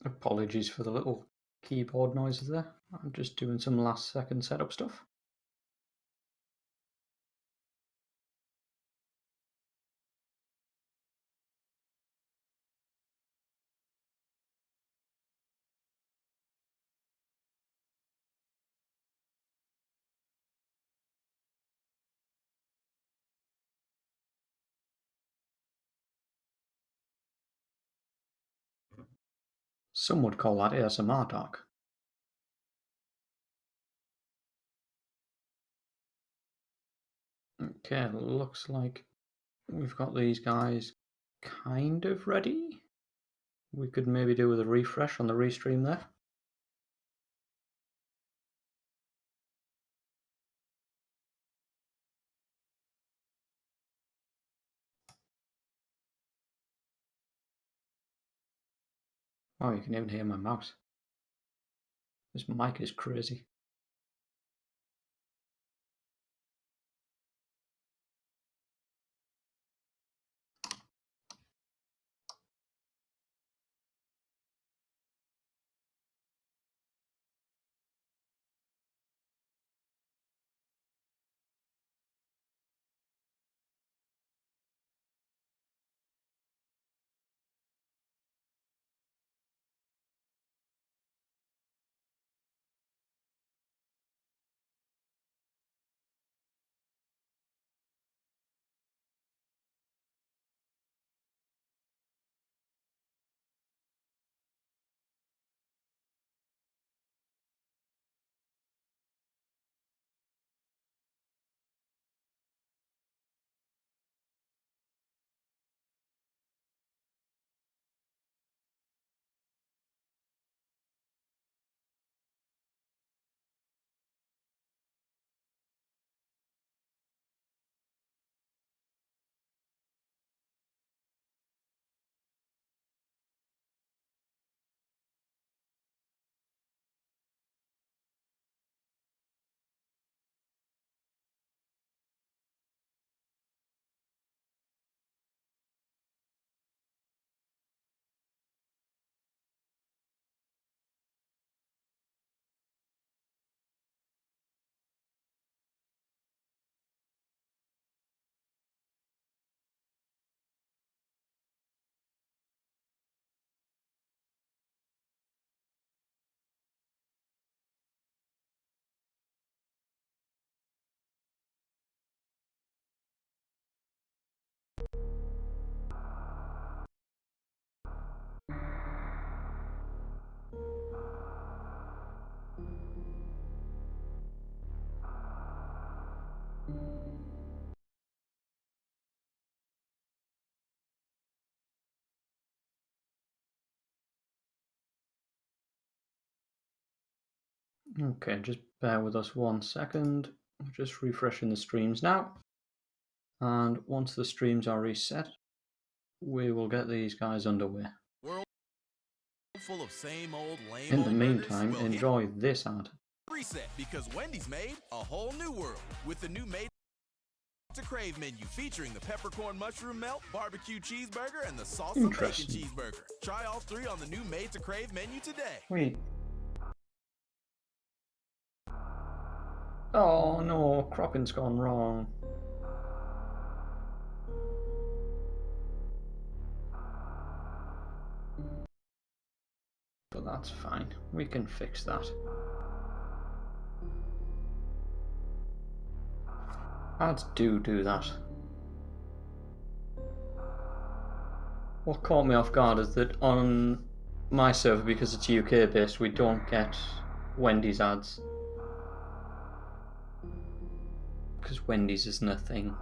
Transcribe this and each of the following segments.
Apologies for the little keyboard noises there. I'm just doing some last second setup stuff. Some would call that ASMR talk. Okay, looks like we've got these guys kind of ready. We could maybe do with a refresh on the restream there. Oh, you can even hear my mouse. This mic is crazy. Okay, just bear with us 1 second. I'm just refreshing the streams now. And once the streams are reset, we will get these guys underway. World full of same old lame In the old meantime, burgers? enjoy this ad. Reset, because Wendy's made a whole new world with the new Made to Crave menu featuring the peppercorn mushroom melt, barbecue cheeseburger, and the salsa bacon Interesting. cheeseburger. Try all three on the new Made to Crave menu today. Wait. Oh no, cropping's gone wrong. But that's fine. We can fix that. Ads do that. What caught me off guard is that on my server, because it's UK based, we don't get Wendy's ads. Because Wendy's isn't a thing.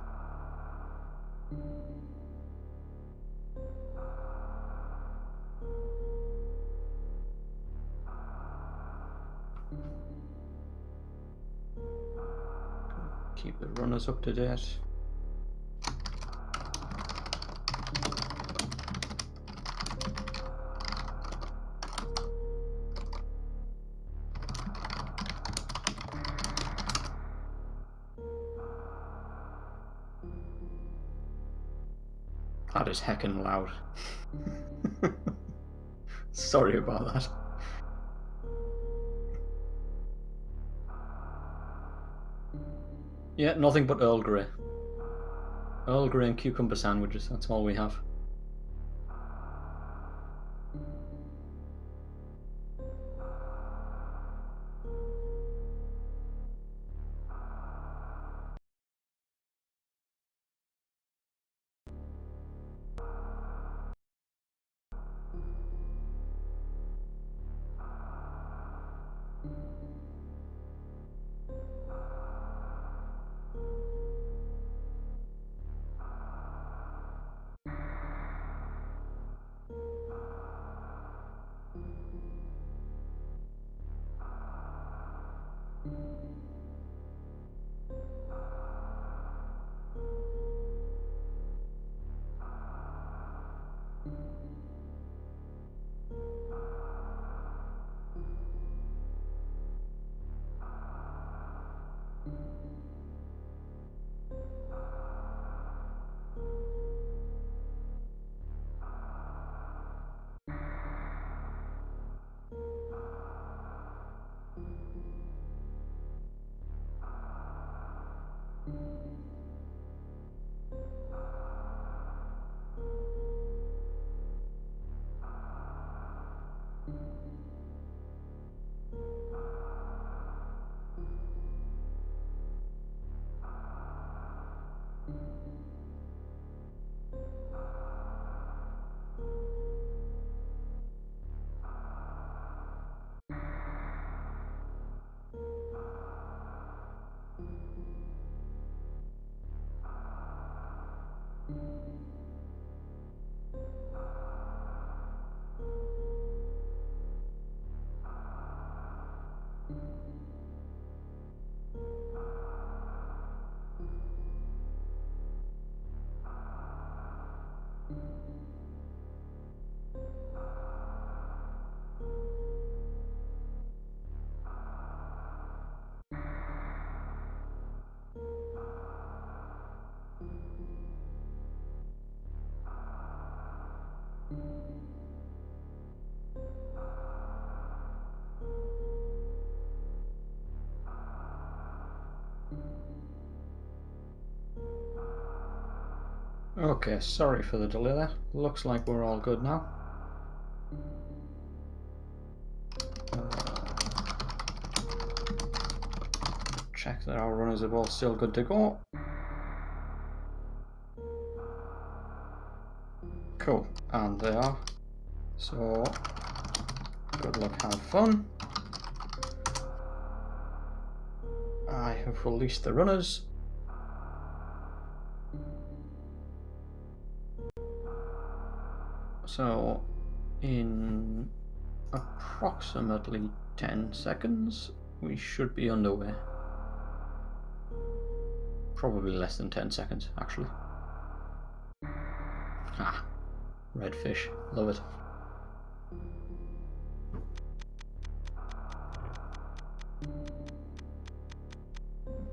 Keep the runners up to date. That is heckin' loud. Sorry about that. Yeah, nothing but Earl Grey. Earl Grey and cucumber sandwiches, that's all we have. Okay, sorry for the delay there. Looks like we're all good now. Check that our runners are all still good to go. Cool, and they are. So, good luck, have fun. I have released the runners. So, in approximately 10 seconds, we should be underway. Probably less than 10 seconds, actually. Ah, red fish, love it.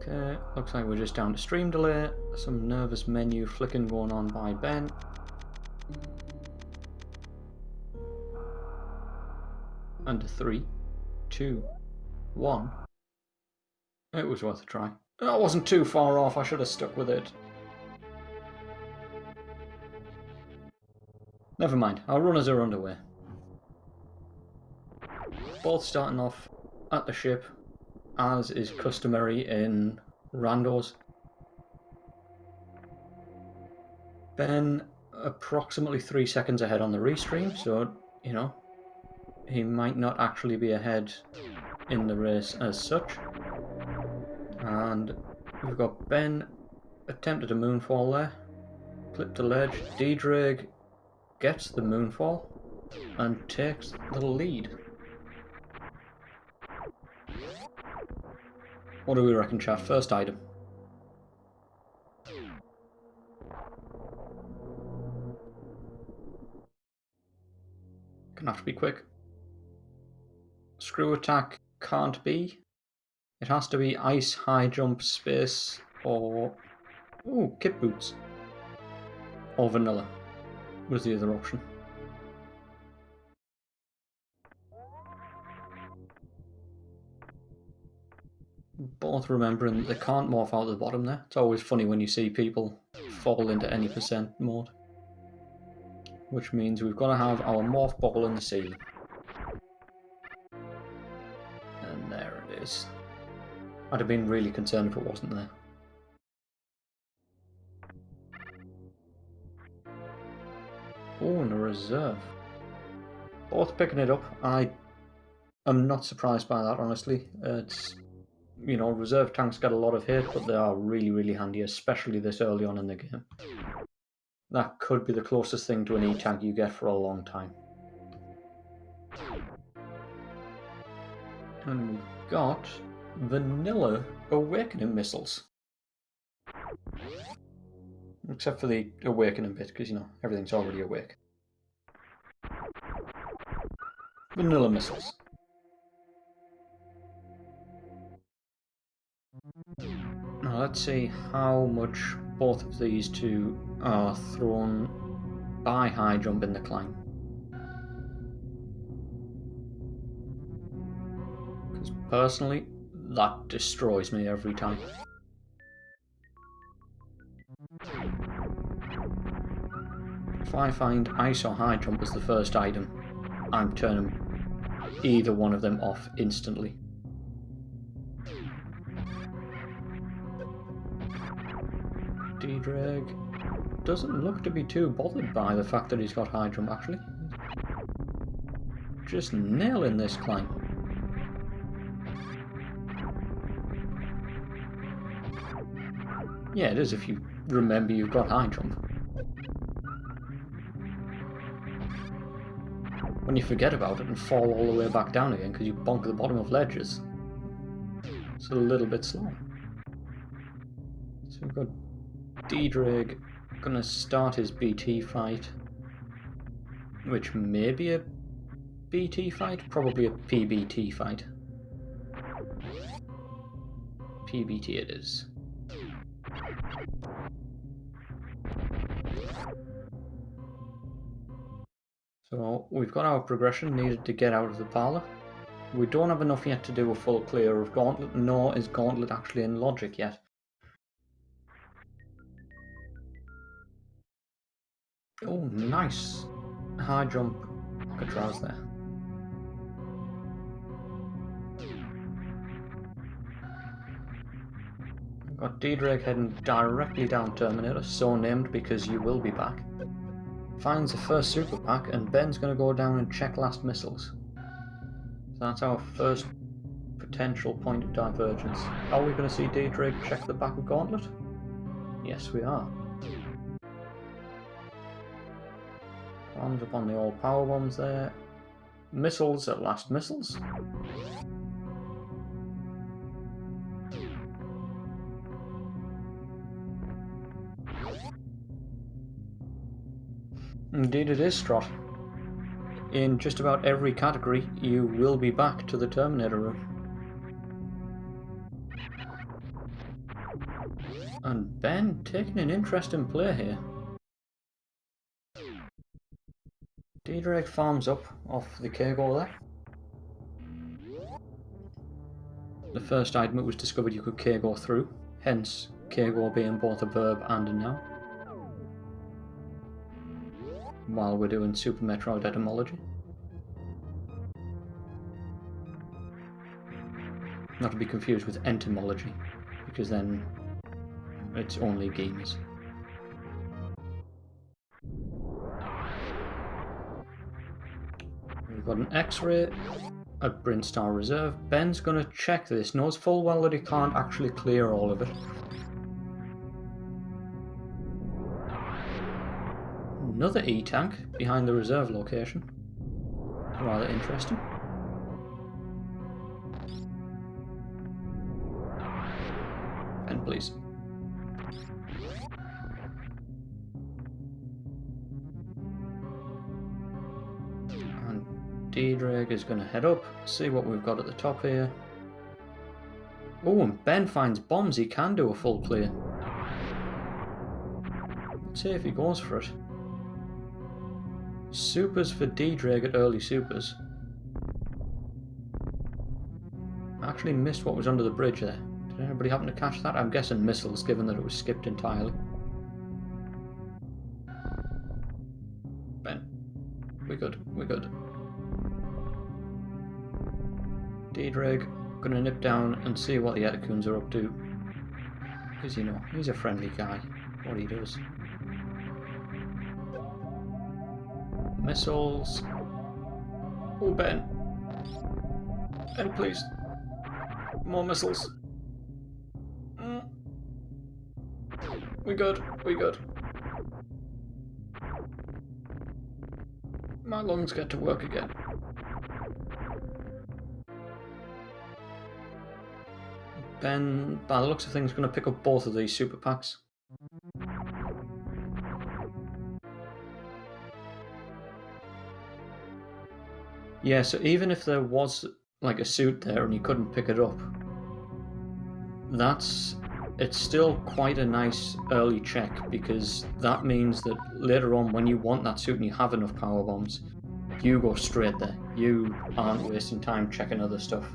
Okay, looks like we're just down to stream delay. Some nervous menu flicking going on by Ben. And 3, 2, 1. It was worth a try. I wasn't too far off, I should have stuck with it. Never mind, our runners are underway. Both starting off at the ship, as is customary in randos. Ben approximately 3 seconds ahead on the restream, so, you know, he might not actually be ahead in the race as such. And we've got Ben attempted a moonfall there, clipped a ledge. Ddraig gets the moonfall and takes the lead. What do we reckon, chat? First item. Gonna have to be quick. Screw attack can't be. It has to be ice, high jump, space, or... ooh, kit boots. Or vanilla was the other option. Both remembering that they can't morph out of the bottom there. It's always funny when you see people fall into any percent mode. Which means we've got to have our morph ball in the ceiling. And there it is. I'd have been really concerned if it wasn't there. Oh, and a reserve. Both picking it up. I am not surprised by that, honestly. It's, you know, reserve tanks get a lot of hit, but they are really, really handy, especially this early on in the game. That could be the closest thing to an E-tank you get for a long time. And we've got vanilla awakening missiles. Except for the awakening bit, because, you know, everything's already awake. Vanilla missiles. Now let's see how much both of these two are thrown by high jump in the climb. Because personally, that destroys me every time. If I find ice or high jump as the first item, I'm turning either one of them off instantly. Ddraig doesn't look to be too bothered by the fact that he's got high jump, actually. Just nailing this climb. Yeah, it is if you remember you've got high jump. When you forget about it and fall all the way back down again because you bonk the bottom of ledges, it's a little bit slow. So we've got Ddraig gonna start his BT fight, which may be a BT fight, probably a PBT fight. PBT it is. So we've got our progression needed to get out of the parlour. We don't have enough yet to do a full clear of Gauntlet, nor is Gauntlet actually in logic yet. Oh, nice. High jump Alcatraz there. We've got Ddraig heading directly down Terminator, so named because you will be back. Finds the first super pack, and Ben's going to go down and check last missiles. So that's our first potential point of divergence. Are we going to see Ddraig check the back of Gauntlet? Yes, we are. Bombs up on the old power bombs there. Missiles at last missiles. Indeed it is, Strot. In just about every category, you will be back to the Terminator room. And Ben taking an interest in play here. Ddraig farms up off the K-Go there. The first item it was discovered you could K-Go through, hence K-Go being both a verb and a noun. While we're doing Super Metroid etymology. Not to be confused with entomology, because then it's only games. We've got an X-ray at Brinstar Reserve. Ben's going to check this, knows full well that he can't actually clear all of it. Another E-tank behind the reserve location. Rather interesting. Ben, please. And Ddraig is going to head up, see what we've got at the top here. Oh, and Ben finds bombs. He can do a full clear. Let's see if he goes for it. Supers for Ddraig at early supers. I actually missed what was under the bridge there. Did anybody happen to catch that? I'm guessing missiles, given that it was skipped entirely. Ben, we're good, we're good. Ddraig, gonna nip down and see what the Etacoons are up to. Because, you know, he's a friendly guy, what he does. Missiles. Oh, Ben. Ben, please. More missiles. We good, we good. My lungs get to work again. Ben, by the looks of things, going to pick up both of these super packs. Yeah, so even if there was like a suit there and you couldn't pick it up, it's still quite a nice early check, because that means that later on when you want that suit and you have enough power bombs, you go straight there. You aren't wasting time checking other stuff.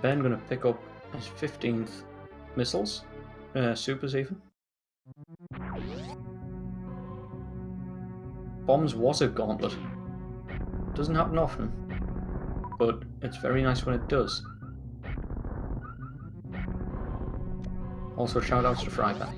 Ben gonna pick up his 15th missiles, supers even. Bombs was a gauntlet. Doesn't happen often, but it's very nice when it does. Also, shoutouts to Fryby.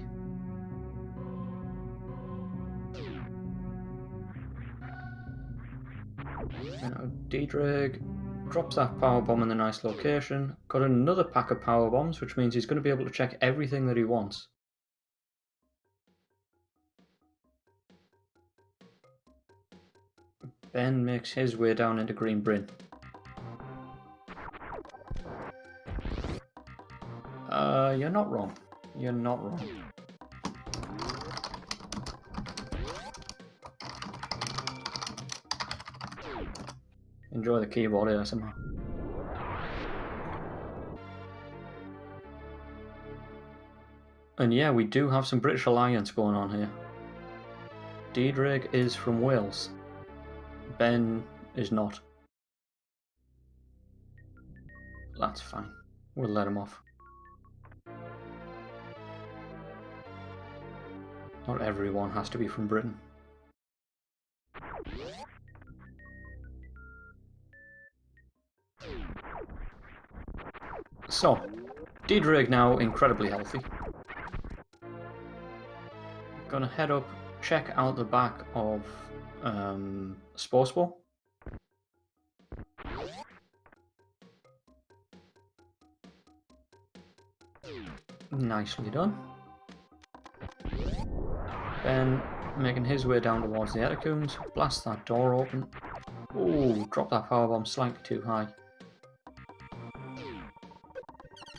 Now, Ddraig drops that power bomb in a nice location. Got another pack of power bombs, which means he's going to be able to check everything that he wants. Ben makes his way down into Green Bryn. You're not wrong. You're not wrong. Enjoy the keyboard ASMR. And yeah, we do have some British alliance going on here. Ddraig is from Wales. Ben is not. That's fine. We'll let him off. Not everyone has to be from Britain. So, Ddraig now incredibly healthy. Gonna head up, check out the back of Sportsball. Nicely done. Ben making his way down towards the Etacoons, blast that door open. Ooh, drop that powerbomb slightly too high.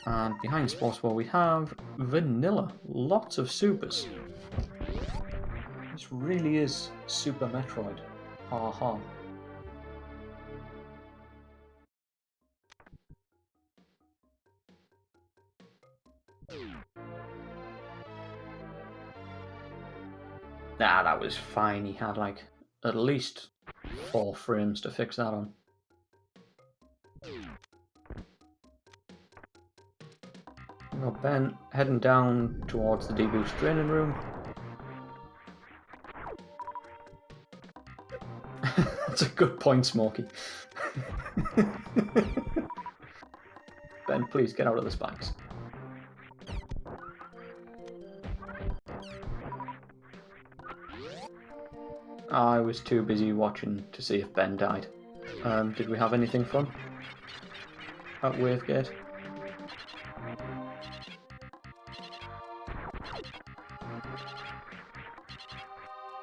And behind Sportsball we have Vanilla. Lots of supers. This really is Super Metroid. Ha ha. Nah, that was fine. He had like at least 4 frames to fix that on. We've got Ben heading down towards the D-Boost training room. That's a good point, Smokey. Ben, please get out of the spikes. I was too busy watching to see if Ben died. Did we have anything fun at Wavegate?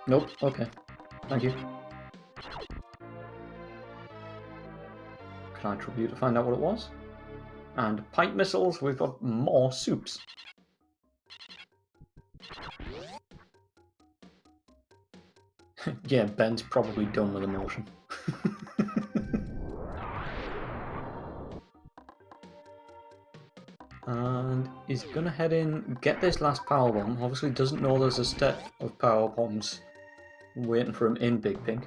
Nope, okay. Thank you. Can I trouble you to find out what it was? And pipe missiles, we've got more soups. Yeah, Ben's probably done with emotion. And he's gonna head in, get this last power bomb. Obviously doesn't know there's a set of power bombs waiting for him in Big Pink.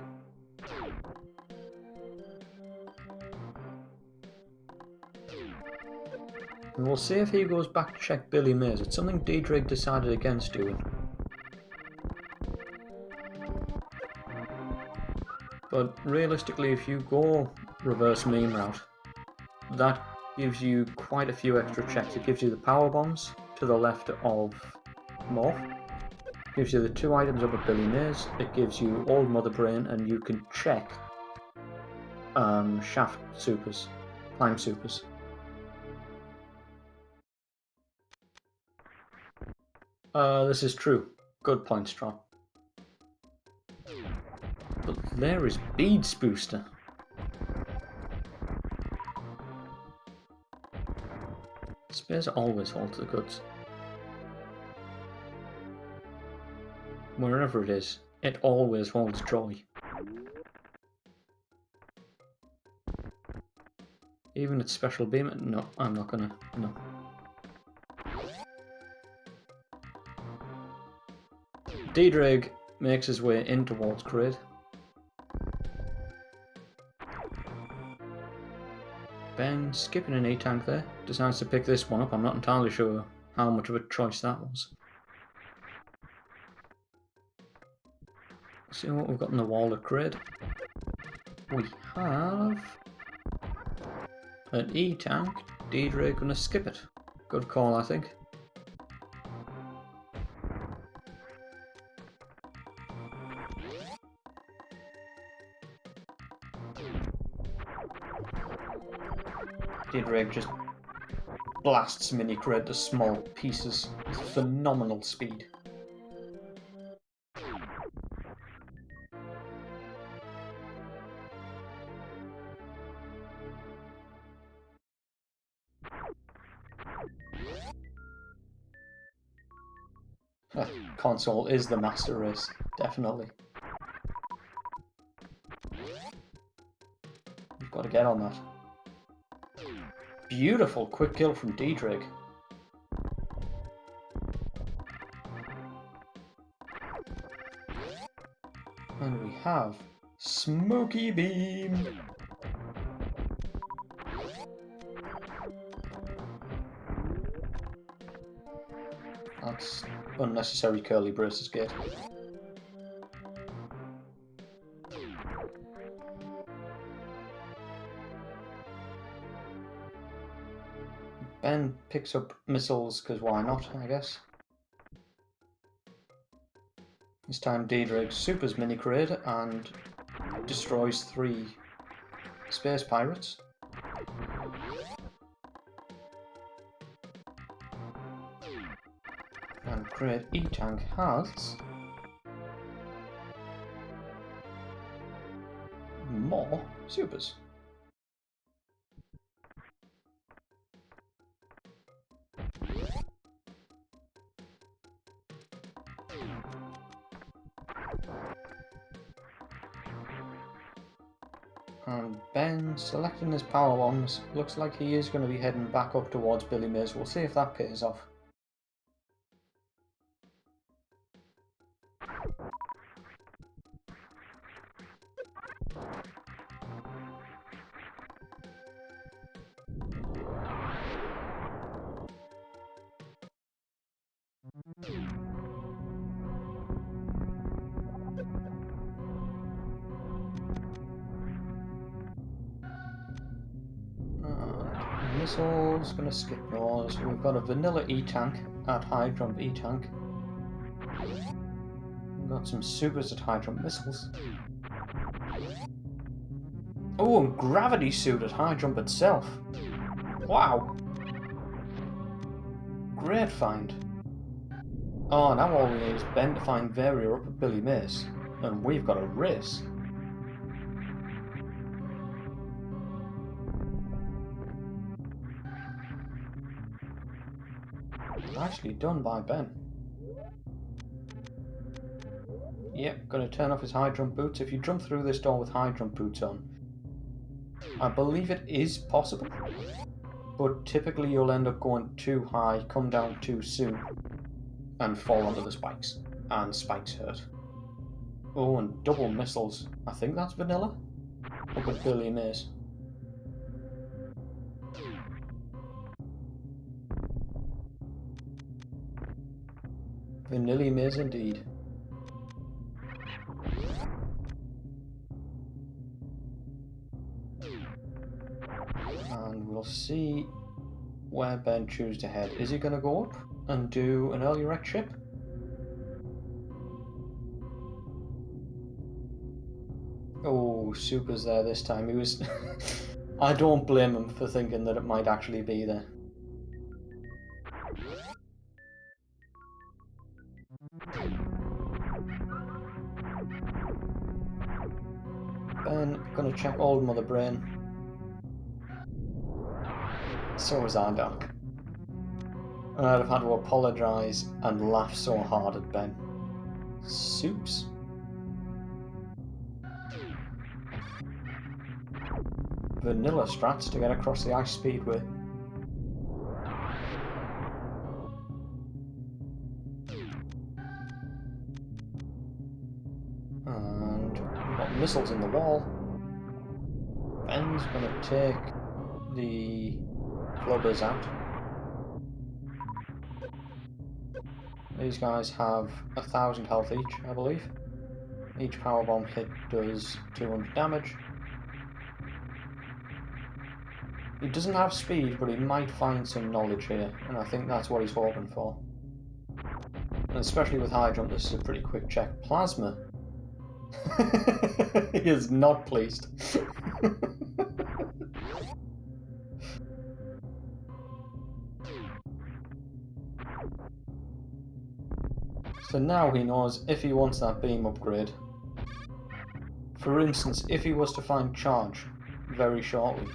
And we'll see if he goes back to check Billy Mays. It's something Ddraig decided against doing. But realistically, if you go reverse meme route, that gives you quite a few extra checks. It gives you the power bombs to the left of Morph. It gives you the 2 items up at Billy Mays. It gives you Old Mother Brain, and you can check Shaft supers, Climb supers. This is true. Good point, Straw. But there is Beads Booster. Space always holds the goods. Wherever it is, it always holds joy. Even its special beam. No, I'm not gonna. No. Ddraig makes his way in towards Kraid. Ben, skipping an E-tank there, decides to pick this one up. I'm not entirely sure how much of a choice that was. See what we've got in the wall at Kraid. We have an E-tank. Ddraig gonna skip it. Good call, I think. Ddraig just blasts Mini Kraid to small pieces with phenomenal speed. Console is the master race, definitely. You've got to get on that. Beautiful quick kill from Ddraig. And we have Smoky Beam. That's unnecessary curly braces gate. Ben picks up missiles because why not, I guess. This time Ddraig supers Mini Kraid and destroys 3 space pirates. And Kraid E-tank has more supers. And Ben selecting his power bombs. Looks like he is going to be heading back up towards Billy Mays. We'll see if that pays off. Missiles, gonna skip those. We've got a vanilla E-tank at high jump E-tank. We've got some supers at high jump missiles. Oh, and gravity suit at high jump itself. Wow. Great find. Oh, now all we need is Ben to find Varia up at Billy Mays. And we've got a race. Nicely done by Ben. Yep, gonna turn off his high jump boots. If you jump through this door with high jump boots on, I believe it is possible, but typically you'll end up going too high, come down too soon, and fall onto the spikes. And spikes hurt. Oh, and double missiles. I think that's vanilla? Up with Billy Mays. Vanilla maze indeed. And we'll see where Ben chooses to head. Is he going to go up and do an early wreck ship? Oh, Super's there this time. He was... I don't blame him for thinking that it might actually be there. Ben, gonna check old Mother Brain. So was Ardark. And I'd have had to apologise and laugh so hard at Ben. Soups. Vanilla strats to get across the ice speedway. And we've got missiles in the wall. Ben's gonna take the clubbers out. These guys have 1,000 health each, I believe. Each powerbomb hit does 200 damage. He doesn't have speed, but he might find some knowledge here, and I think that's what he's hoping for. And especially with high jump, this is a pretty quick check. Plasma. He is not pleased. So now he knows if he wants that beam upgrade. For instance, if he was to find charge very shortly,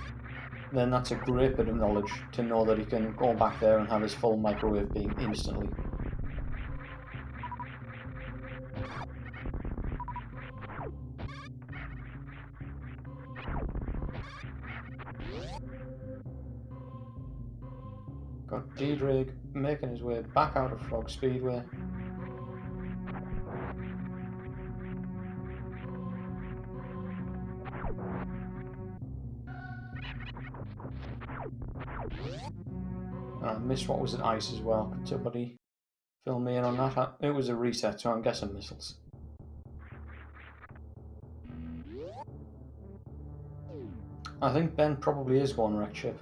then that's a great bit of knowledge to know that he can go back there and have his full microwave beam instantly. Got Ddraig making his way back out of Frog Speedway. I missed what was at ice as well. Could somebody fill me in on that? It was a reset, so I'm guessing missiles. I think Ben probably is going wreck ship.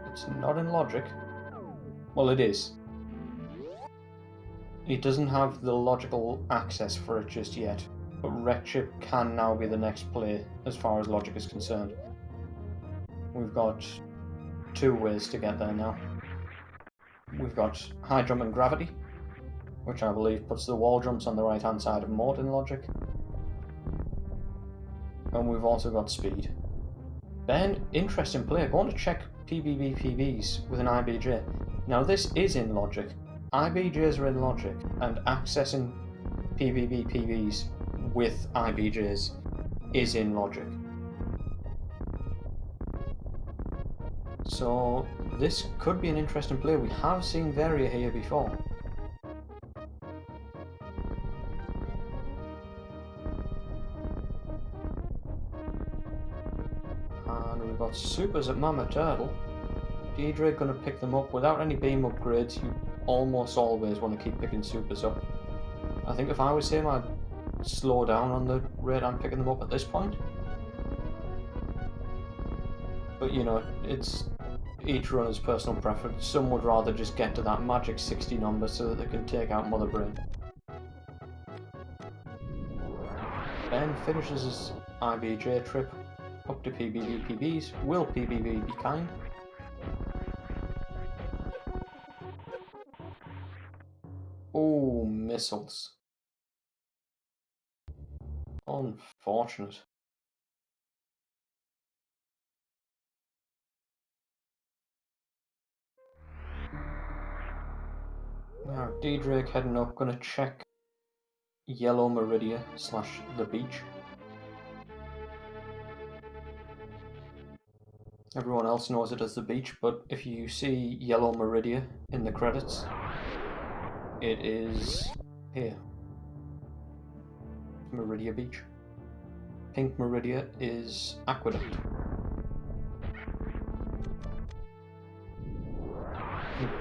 It's not in logic. Well, it is. He doesn't have the logical access for it just yet, but wreck ship can now be the next play as far as logic is concerned. We've got 2 ways to get there now. We've got high jump and gravity, which I believe puts the wall jumps on the right hand side of mode in logic. And we've also got speed. Ben, interesting play, going to check PBB PBs with an IBJ. Now this is in logic. IBJs are in logic, and accessing PBB PBs with IBJs is in logic. So this could be an interesting play. We have seen Varia here before. And we've got supers at Mama Turtle. Ddraig gonna pick them up without any beam upgrades. You almost always want to keep picking supers up. I think if I was him, I'd slow down on the rate I'm picking them up at this point. But you know, it's each runner's personal preference. Some would rather just get to that magic 60 number so that they can take out Mother Brain. Ben finishes his IBJ trip up to PBB PBs. Will PBB be kind? Oh, missiles. Unfortunate. Now, Ddraig heading up, gonna check Yellow Meridia / the beach. Everyone else knows it as the beach, but if you see Yellow Meridia in the credits, it is here. Meridia Beach. Pink Meridia is Aqueduct.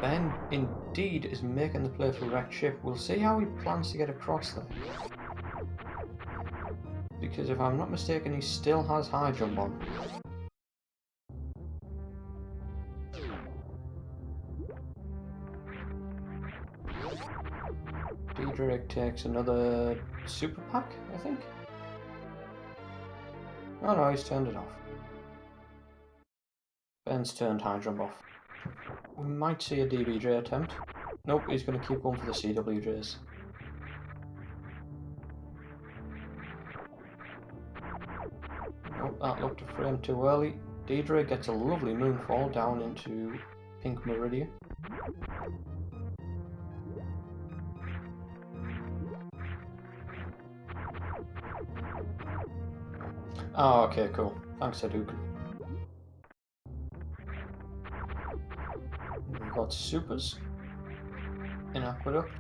Ben indeed is making the play for wrecked ship. We'll see how he plans to get across there. Because if I'm not mistaken, he still has high jump on. Ddraig takes another super pack, I think. Oh no, he's turned it off. Ben's turned high jump off. We might see a DBJ attempt. Nope, he's going to keep going for the CWJs. Nope, that looked a frame too early. Ddraig gets a lovely moonfall down into Pink Meridian. Oh, okay, cool. Thanks, Hadouken. We've got supers in Aqueduct.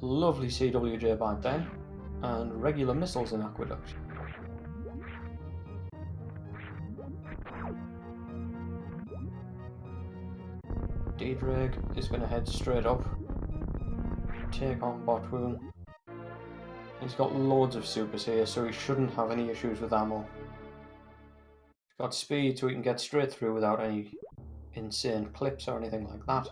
Lovely CWJ by Ben. And regular missiles in Aqueduct. Ddraig is going to head straight up, take on Botwoon. He's got loads of supers here, so he shouldn't have any issues with ammo. He's got speed, so he can get straight through without any insane clips or anything like that.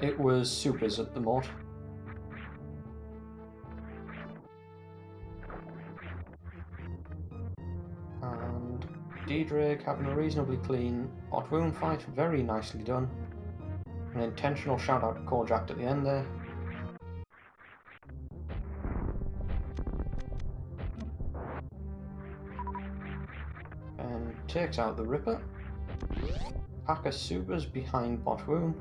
It was supers at the moat. And Ddraig having a reasonably clean Botwoon fight, very nicely done. An intentional shout out to Kojak at the end there. And takes out the Ripper. Pack of supers behind Botwoon.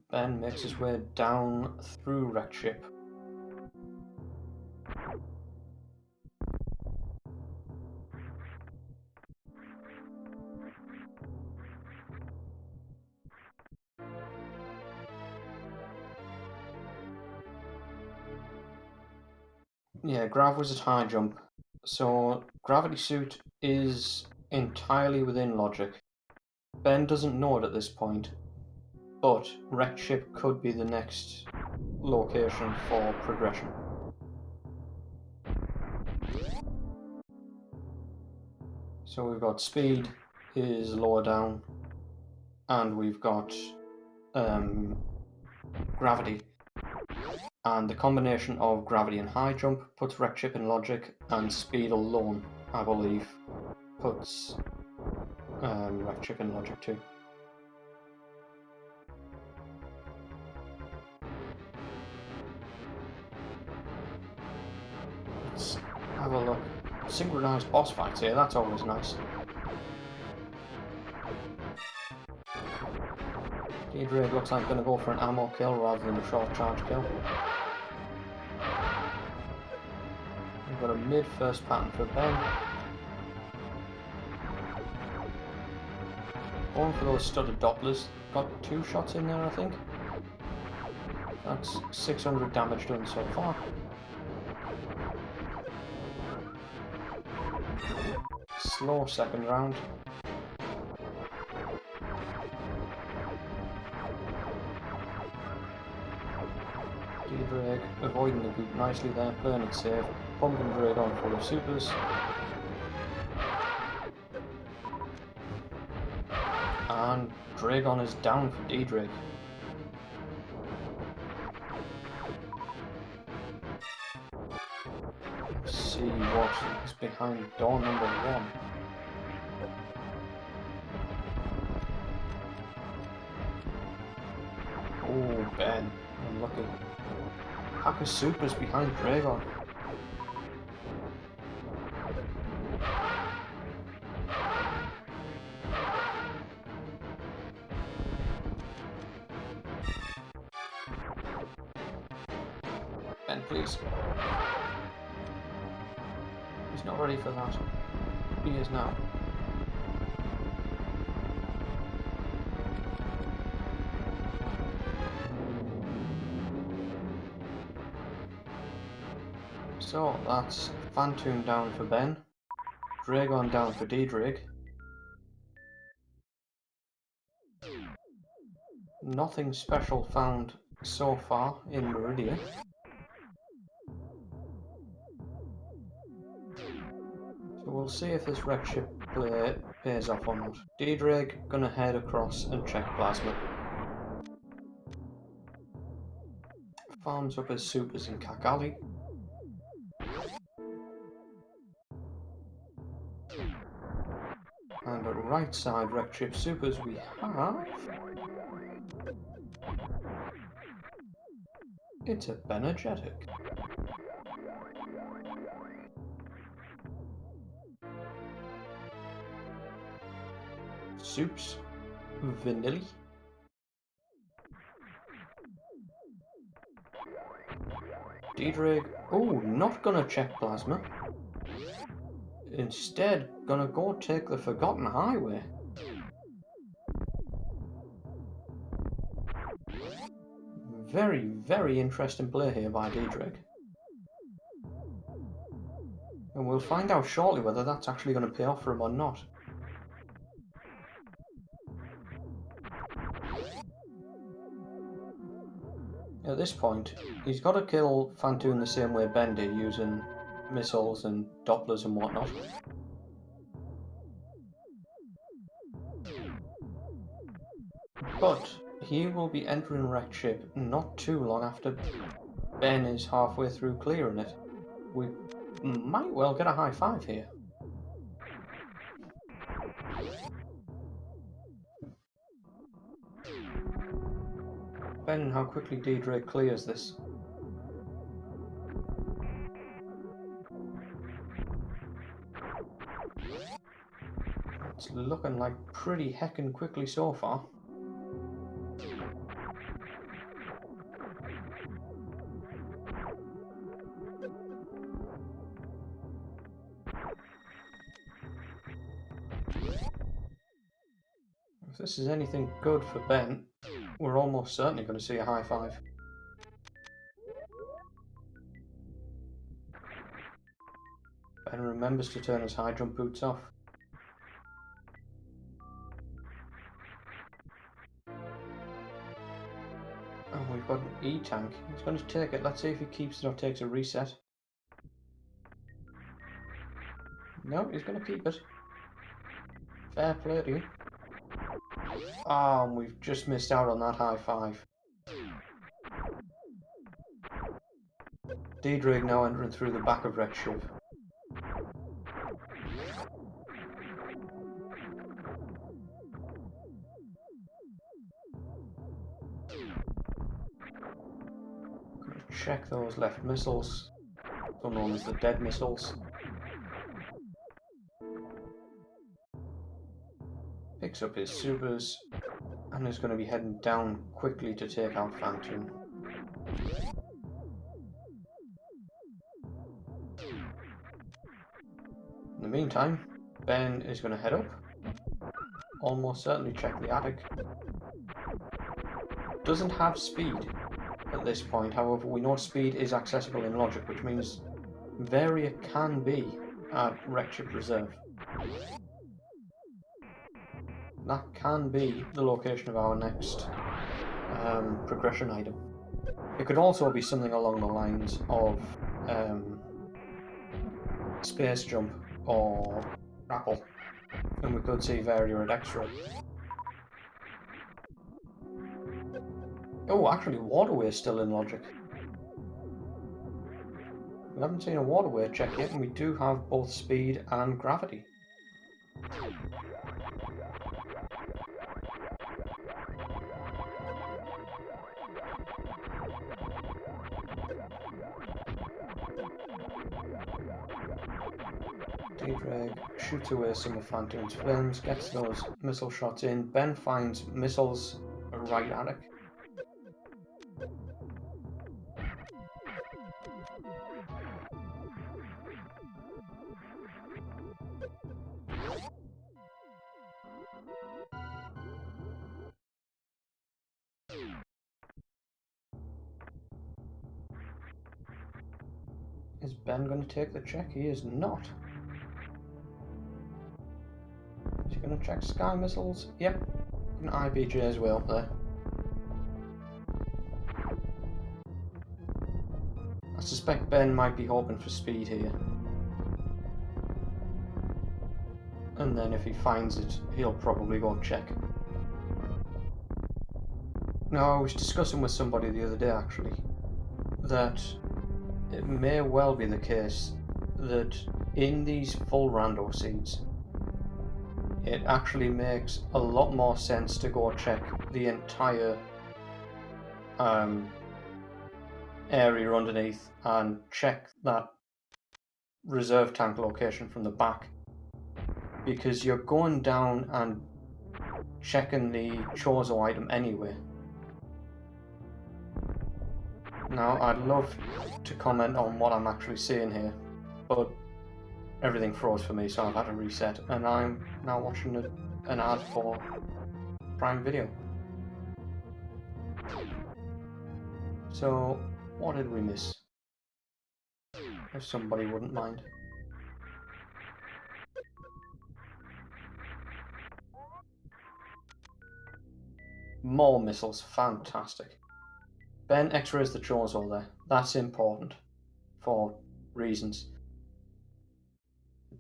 Ben makes his way down through wrecked ship. Yeah, Grav was at high jump, so Gravity Suit is entirely within logic. Ben doesn't know it at this point, but wrecked ship could be the next location for progression. So we've got speed is lower down, and we've got gravity. And the combination of gravity and high jump puts wrecked ship in logic, and speed alone, I believe, puts wrecked ship in logic too. Let's have a look. Synchronized boss fights here, that's always nice. Ddraig looks like going to go for an ammo kill rather than a short charge kill. We've got a mid first pattern for Ben. Going for those studded Dopplers. Got 2 shots in there, I think. That's 600 damage done so far. Slow second round. Ddraig avoiding the boot nicely there, playing it safe. Pumping Ddraig on full of supers. And Dragon is down for Ddraig. Let's see what is behind door number 1. Oh, Ben, unlucky. Pack of supers behind Dragon. Ben, please. He's not ready for that. He is now. So that's Phantom down for Ben, Dragon down for Ddraig. Nothing special found so far in Meridia. So we'll see if this wreck ship play pays off or not. Ddraig gonna head across and check plasma. Farms up his supers in Kakali. And at right side wreck ship supers we have... It's a Bennergetic. Soups. Vanilli. Ddraig, oh, not gonna check plasma. Instead, gonna go take the Forgotten Highway. Very, very interesting play here by Ddraig. And we'll find out shortly whether that's actually going to pay off for him or not. At this point, he's got to kill Phantom the same way Ben did, using missiles and Dopplers and whatnot. But he will be entering wrecked ship not too long after Ben is halfway through clearing it. We might well get a high five here. Depending how quickly Ddraig clears this. It's looking like pretty heckin' quickly so far. If this is anything good for Ben, we're almost certainly going to see a high five. Ben remembers to turn his high jump boots off. And we've got an E-tank. He's going to take it. Let's see if he keeps it or takes a reset. No, he's going to keep it. Fair play to you. Ah, and we've just missed out on that high five. Ddraig now entering through the back of wrecked ship. Gonna check those left missiles, so known as the dead missiles. Picks up his supers and is going to be heading down quickly to take out Phantom. In the meantime, Ben is going to head up. Almost certainly check the attic. Doesn't have speed at this point, however we know speed is accessible in logic, which means Varia can be at wrecked ship reserve. That can be the location of our next progression item. It could also be something along the lines of space jump or grapple, and we could see Varia at extra. Oh, actually, waterway is still in logic. We haven't seen a waterway check yet, and we do have both speed and gravity. Ddraig shoots away some of Phantom's flames, gets those missile shots in. Ben finds missiles right at it. Is Ben going to take the check? He is not. Is he going to check Sky Missiles? Yep. An IBJ as well there. I suspect Ben might be hoping for speed here. And then if he finds it, he'll probably go check. Now, I was discussing with somebody the other day, actually, that it may well be the case that in these full rando seeds, it actually makes a lot more sense to go check the entire area underneath and check that reserve tank location from the back, because you're going down and checking the Chozo item anyway. Now, I'd love to comment on what I'm actually seeing here, but everything froze for me, so I've had to reset, and I'm now watching an ad for Prime Video. So, what did we miss? If somebody wouldn't mind. More missiles, fantastic. Ben X-rays the Chozo there. That's important for reasons.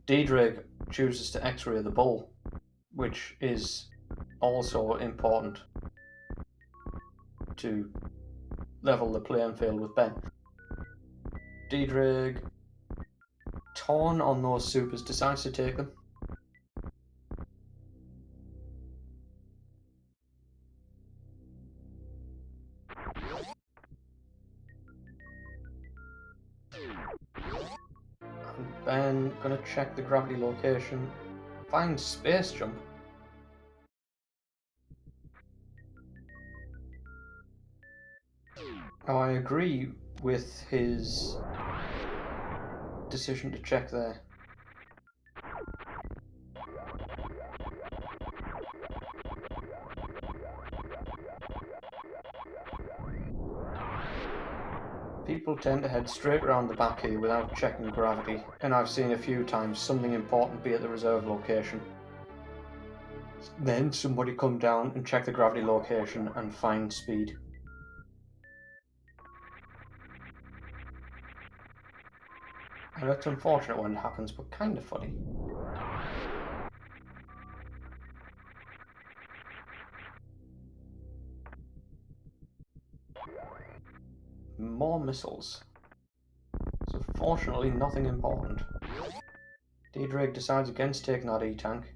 Ddraig chooses to X-ray the bull, which is also important to level the playing field with Ben. Ddraig, torn on those supers, decides to take them. And Ben gonna check the gravity location, find space jump. Now, I agree with his decision to check there. People tend to head straight around the back here without checking gravity, and I've seen a few times something important be at the reserve location. Then somebody come down and check the gravity location and find speed. And it's unfortunate when it happens, but kind of funny. More missiles. So fortunately nothing important. Ddraig decides against taking that E-tank.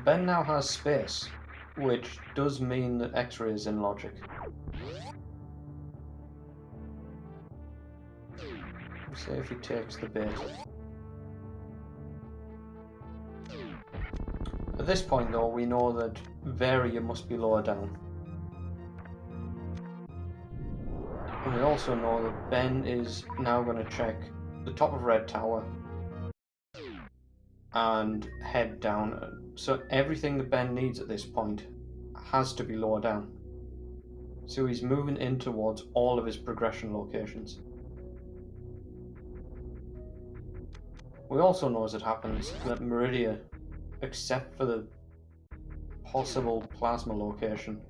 Ben now has space, which does mean that X-ray is in logic. Let's see if he takes the bait. At this point though, we know that Varia must be lower down. And we also know that Ben is now going to check the top of Red Tower and head down. So everything that Ben needs at this point has to be lower down. So he's moving in towards all of his progression locations. We also know as it happens that Meridia, except for the possible plasma location,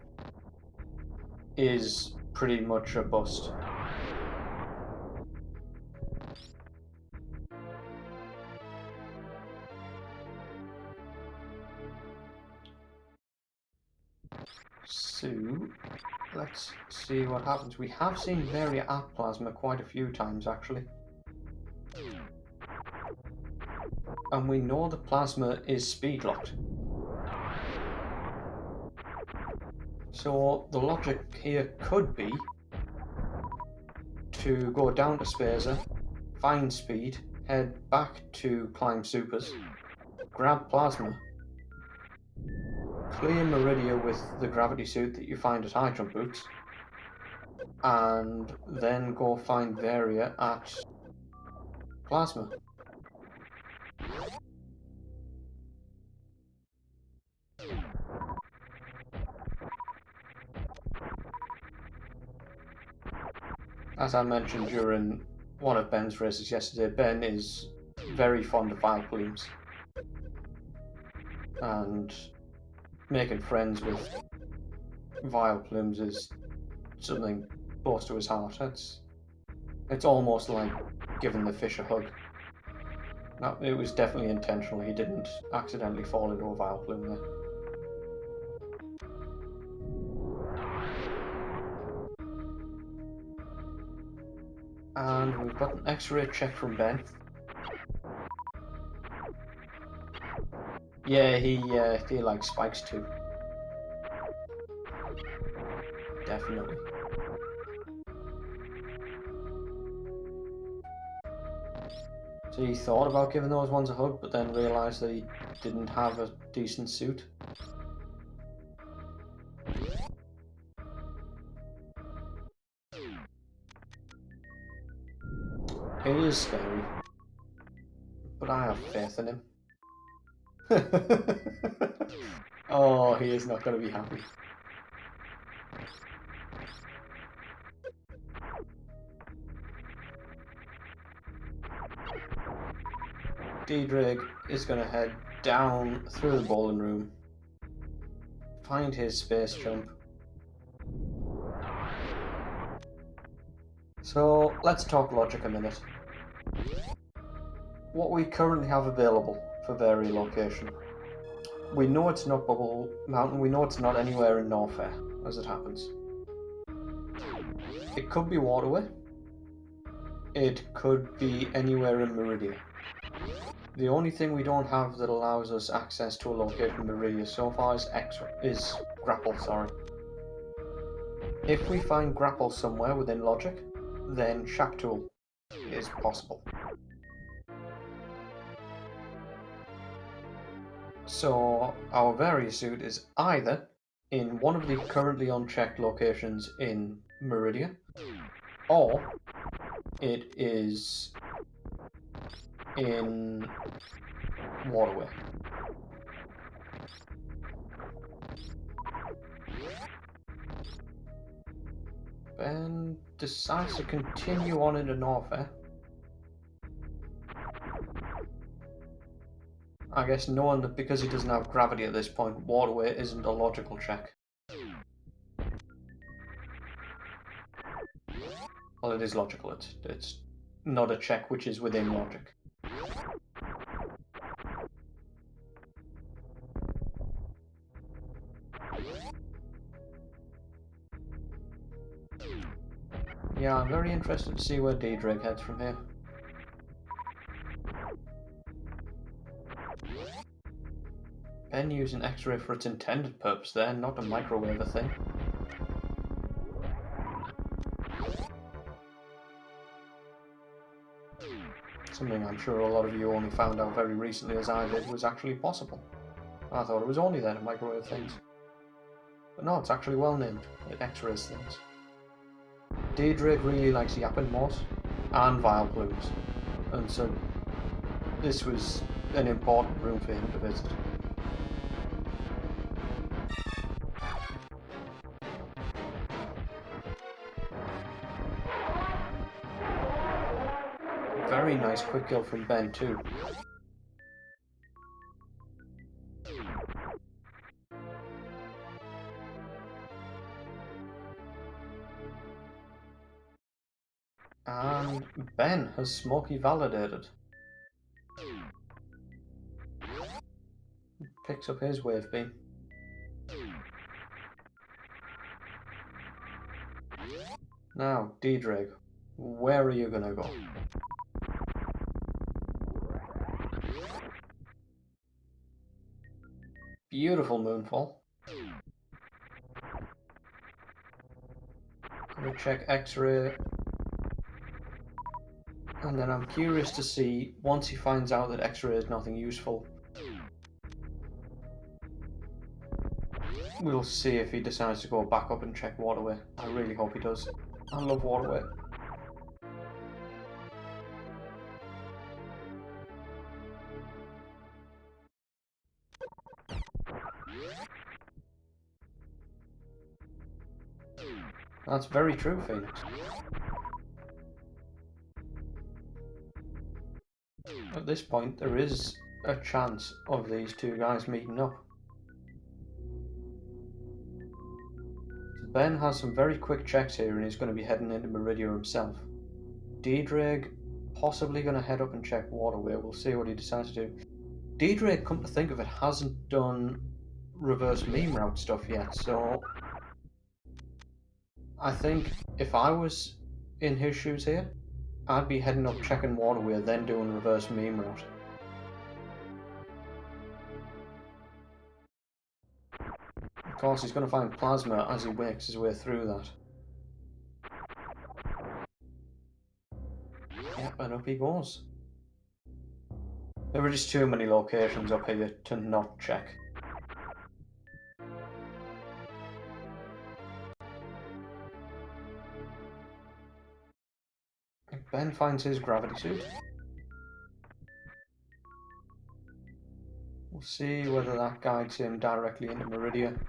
is pretty much a bust. So, let's see what happens. We have seen Varia at plasma quite a few times actually. And we know the plasma is speed locked. So the logic here could be to go down to Spacer, find speed, head back to climb supers, grab plasma, clear Meridia with the gravity suit that you find at high jump boots, and then go find Varia at plasma. As I mentioned during one of Ben's races yesterday, Ben is very fond of vile plumes. And making friends with vile plumes is something close to his heart. It's almost like giving the fish a hug. No, it was definitely intentional. He didn't accidentally fall into a vile plume there. And we've got an X-ray check from Ben. Yeah, he likes spikes too. Definitely. So he thought about giving those ones a hug, but then realised that he didn't have a decent suit. It is scary, but I have faith in him. Oh, he is not going to be happy. Ddraig is going to head down through the bowling room, find his space jump. So let's talk logic a minute. What we currently have available for Vari location. We know it's not Bubble Mountain, we know it's not anywhere in Norfair, as it happens. It could be Waterway. It could be anywhere in Meridia. The only thing we don't have that allows us access to a location in Meridia so far is Grapple, sorry. If we find Grapple somewhere within logic, then Shacktool is possible. So our Vari-suit is either in one of the currently unchecked locations in Meridia, or it is in Waterway. Ben decides to continue on into Norfair. I guess knowing that because he doesn't have gravity at this point, Waterway isn't a logical check. Well, it is logical, it's not a check which is within logic. Yeah, I'm very interested to see where Ddraig heads from here. Ben using X-ray for its intended purpose there, not to microwave a thing. Something I'm sure a lot of you only found out very recently, as I did, was actually possible. I thought it was only there to microwave things. But no, it's actually well named. It X-rays things. Ddraig really likes yapping moss and vile plumes, and so this was an important room for him to visit. Very nice quick kill from Ben too. And Ben has Smoky validated. Picks up his wave beam. Now, Ddraig, where are you gonna go? Beautiful moonfall. Gonna check X-ray. And then I'm curious to see, once he finds out that X-ray is nothing useful, we'll see if he decides to go back up and check Waterway. I really hope he does. I love Waterway. That's very true, Phoenix. at this point there is a chance of these two guys meeting up. So Ben has some very quick checks here and he's going to be heading into Meridia himself. Ddraig possibly going to head up and check Waterway. We'll see what he decides to do. Ddraig, come to think of it, hasn't done reverse meme route stuff yet, so I think if I was in his shoes here, I'd be heading up checking Waterway, then doing reverse meme route. Of course, he's going to find Plasma as he works his way through that. Yep, and up he goes. There were just too many locations up here to not check. Ben finds his gravity suit. We'll see whether that guides him directly into Meridia.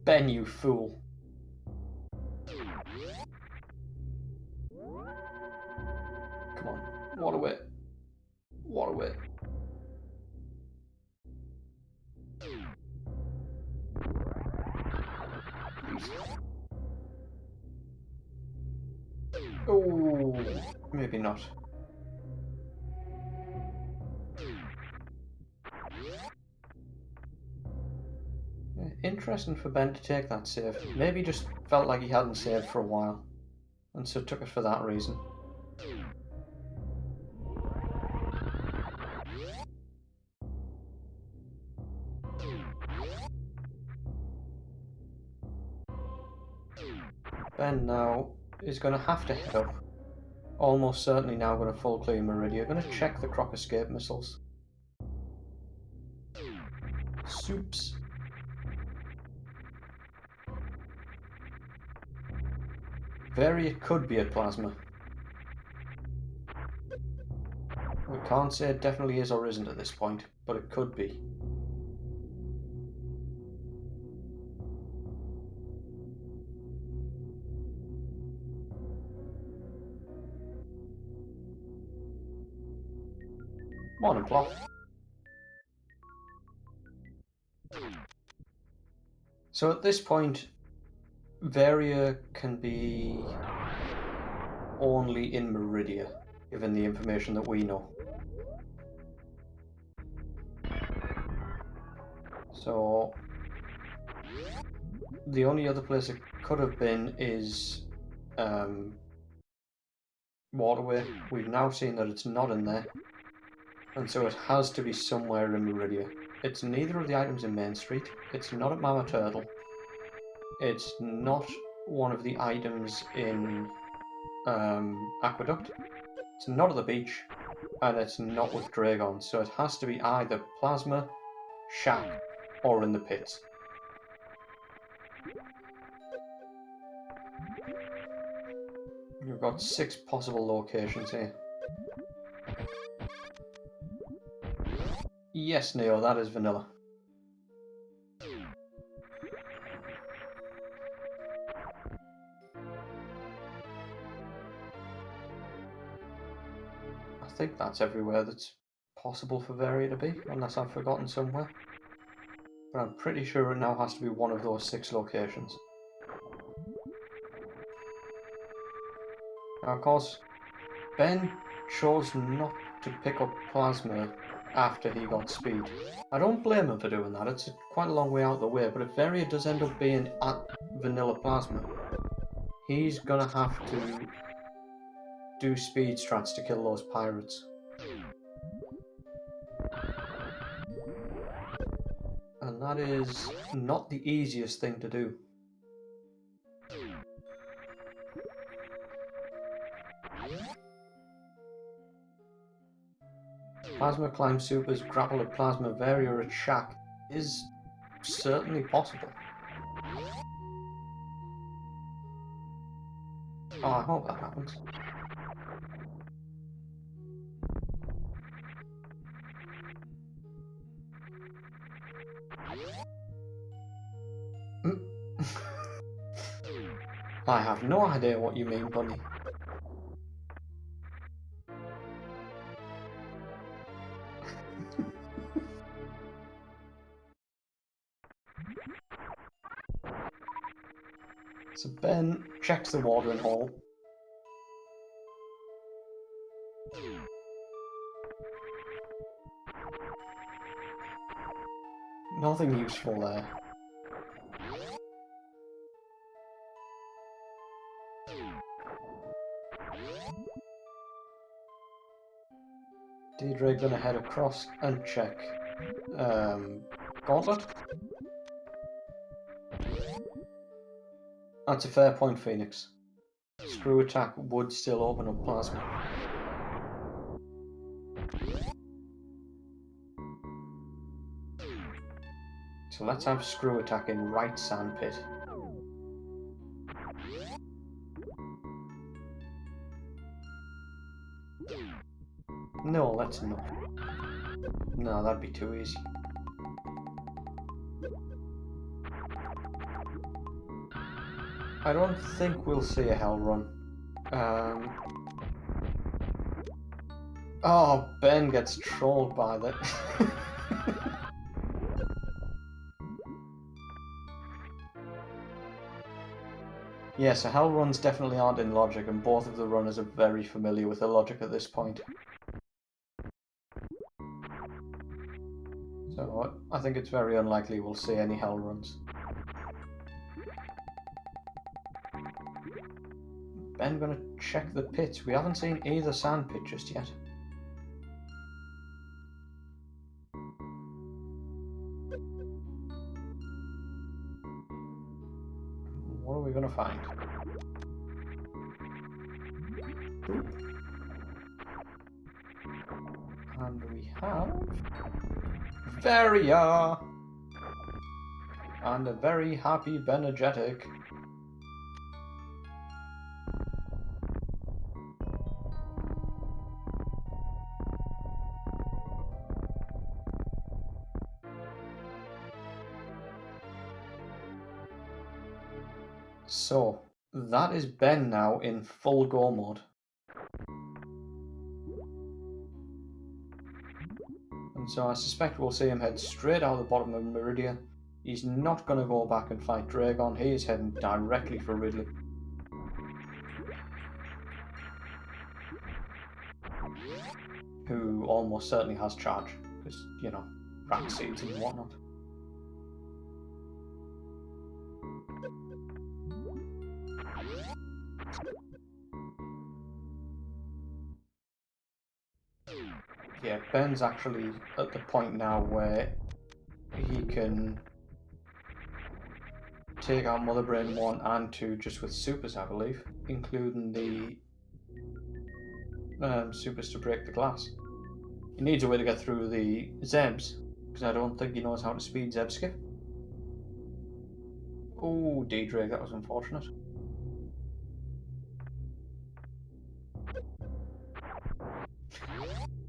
Ben, you fool. Come on, Waterway. Waterway. Please. Oh, maybe not. Interesting for Ben to take that save. Maybe he just felt like he hadn't saved for a while, and so took it for that reason. Ben now is going to have to head up. Almost certainly now going to full clear Meridia. Going to check the Croc escape missiles. Soups. It could be at Plasma. We can't say it definitely is or isn't at this point, but it could be. Morning, Plot. So at this point, Varia can be only in Meridia, given the information that we know. So the only other place it could have been is Waterway. We've now seen that it's not in there, and so it has to be somewhere in Meridia. It's neither of the items in Main Street, it's not at Mama Turtle, it's not one of the items in Aqueduct, it's not at the beach, and it's not with Ddraig, so it has to be either Plasma, Shack, or in the pits. We've got 6 possible locations here. Yes, Neo, that is vanilla. I think that's everywhere that's possible for Varia to be, unless I've forgotten somewhere. But I'm pretty sure it now has to be one of those 6 locations. Now, of course, Ben chose not to pick up Plasma after he got speed. I don't blame him for doing that, it's quite a long way out of the way, but if Varia does end up being at vanilla Plasma, he's gonna have to do speed strats to kill those pirates. And that is not the easiest thing to do. Plasma climb supers, grapple at Plasma, Varia at Shack is certainly possible. Oh, I hope that happens. I have no idea what you mean, Bunny. So Ben checks the watering hole. Nothing useful there. Ddraig gonna head across and check Gauntlet. That's a fair point, Phoenix. Screw attack would still open up plasma. So let's have screw attack in right sandpit. No, let's not. No, that'd be too easy. I don't think we'll see a hell run. Oh, Ben gets trolled by that. Yeah, so hell runs definitely aren't in logic, and both of the runners are very familiar with the logic at this point. So I think it's very unlikely we'll see any hell runs. Ben gonna check the pits. We haven't seen either sand pit just yet. What are we gonna find? Boop. And we have Varia! And a very happy Bennergetic. So, that is Ben now in full go mode. And so I suspect we'll see him head straight out the bottom of Meridia. He's not going to go back and fight Dragon, he is heading directly for Ridley. Who almost certainly has charge, because, you know, rat seeds and whatnot. Yeah, Ben's actually at the point now where he can take out Mother Brain 1 and 2 just with supers, I believe, including the supers to break the glass. He needs a way to get through the Zebs, because I don't think he knows how to speed Zeb skip. Oh, Ddraig, that was unfortunate.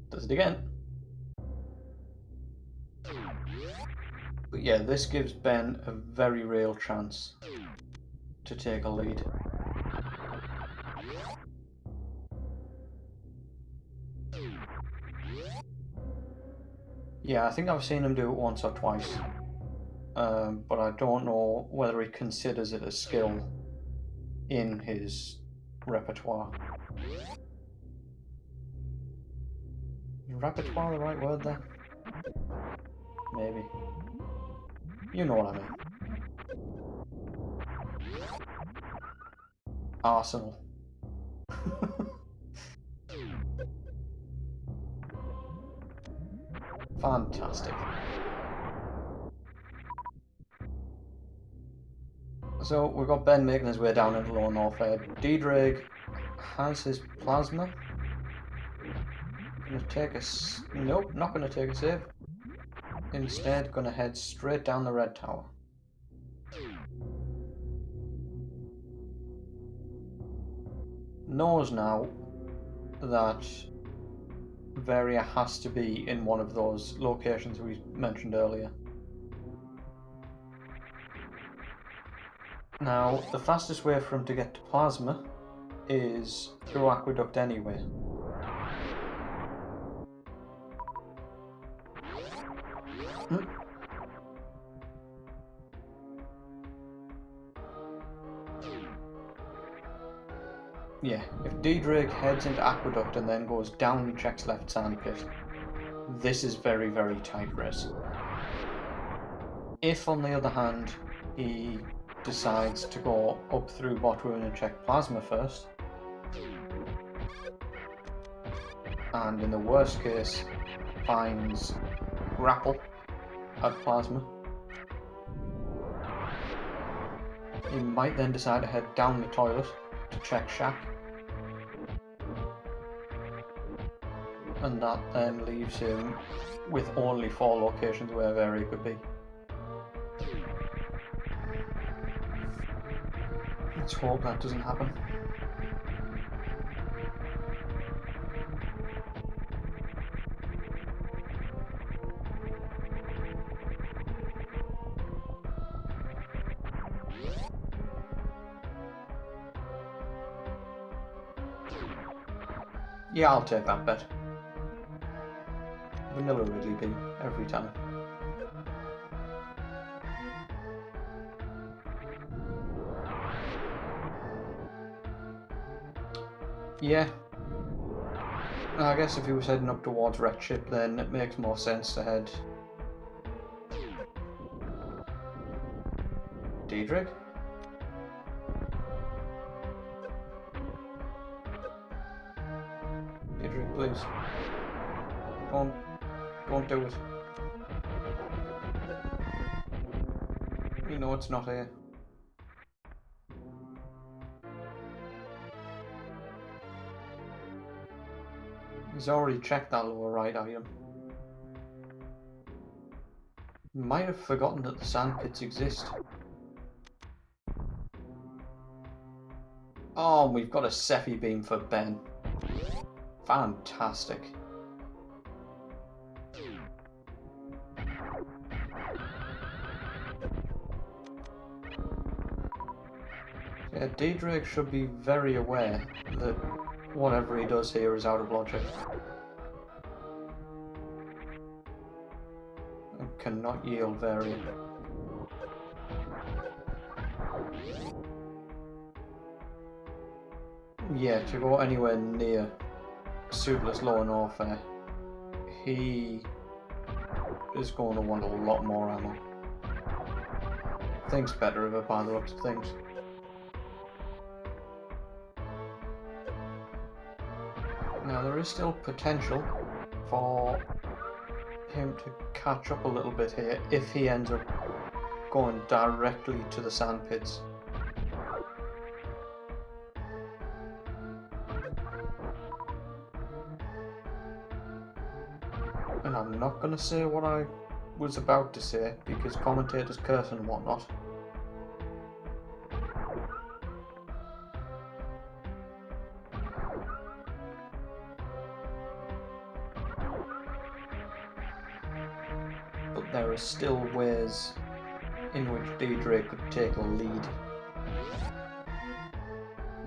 Does it again. But yeah, this gives Ben a very real chance to take a lead. Yeah, I think I've seen him do it once or twice. But I don't know whether he considers it a skill in his repertoire. Repertoire the right word there? Maybe. You know what I mean. Arsenal. Fantastic. So we've got Ben making his way down into Lower Norfair. Ddraig has his plasma. Gonna take a nope, not gonna take a save. Instead, gonna head straight down the red tower. Knows now that Varia has to be in one of those locations we mentioned earlier. Now, the fastest way for him to get to plasma is through aqueduct anyway. Yeah, if Ddraig heads into aqueduct and then goes down and checks left sandpit, this is very, very tight race. If, on the other hand, he decides to go up through Botwoon and check plasma first, and in the worst case finds grapple at plasma, he might then decide to head down the toilet to check shack, and that then leaves him with only 4 locations where Vary could be. Let's hope that doesn't happen. Yeah, I'll take that bet. Vanilla Ridley beam every time. Yeah. I guess if he was heading up towards Red Ship, then it makes more sense to head Ddraig. Ddraig, please. Don't do it. You know it's not here. He's already checked that lower right item. Might have forgotten that the sandpits exist. Oh, we've got a Sephi beam for Ben. Fantastic. Yeah, Ddraig should be very aware that whatever he does here is out of logic. And cannot yield variant. Yeah, to go anywhere near Suitless Lower Norfair, he is going to want a lot more ammo. Thinks better of it by the looks of things. Now there is still potential for him to catch up a little bit here if he ends up going directly to the sandpits. And I'm not going to say what I was about to say because commentators curse and whatnot. But there are still ways in which Ddraig could take a lead.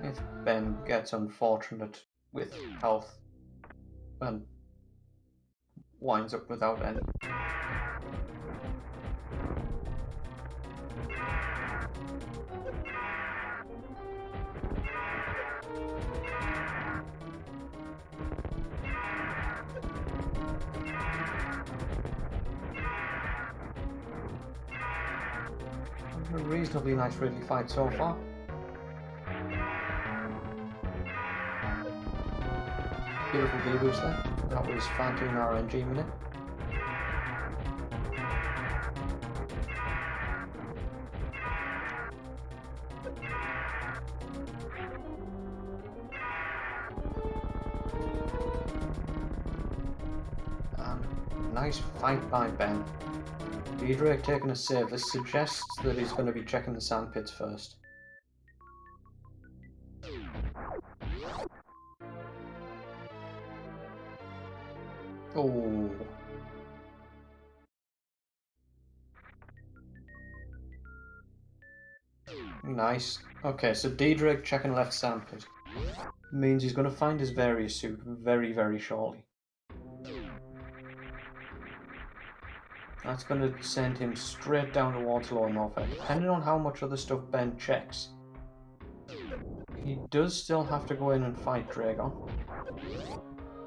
If Ben gets unfortunate with health and winds up without any. A reasonably nice Ridley fight so far. Beautiful D-boost there. That was Fantoon RNG minute. And nice fight by Ben. Ddraig taking a save. This suggests that he's going to be checking the sandpits first. Oh. Nice. Okay, so Ddraig checking left sandpit means he's going to find his various suit very, very shortly. That's going to send him straight down towards Lower Norfolk, depending on how much other stuff Ben checks. He does still have to go in and fight Dragon.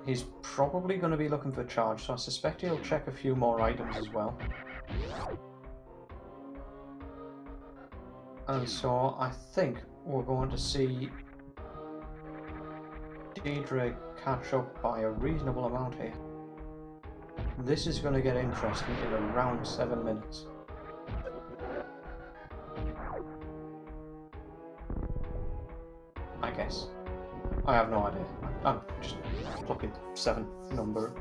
He's probably going to be looking for charge, so I suspect he'll check a few more items as well. And so I think we're going to see Ddraig catch up by a reasonable amount here. This is going to get interesting in around 7 minutes. I guess. I have no idea. I'm just plucking 7 number.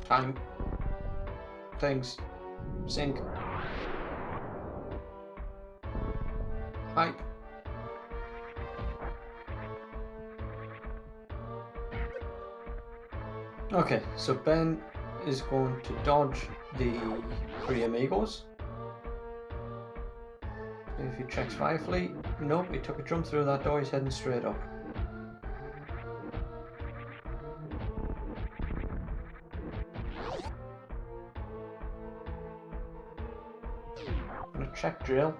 Time. Things. Sync. Hype. Okay, so Ben is going to dodge the three amigos. If he checks Firefly, nope, he took a jump through that door, he's heading straight up. I'm gonna check drill.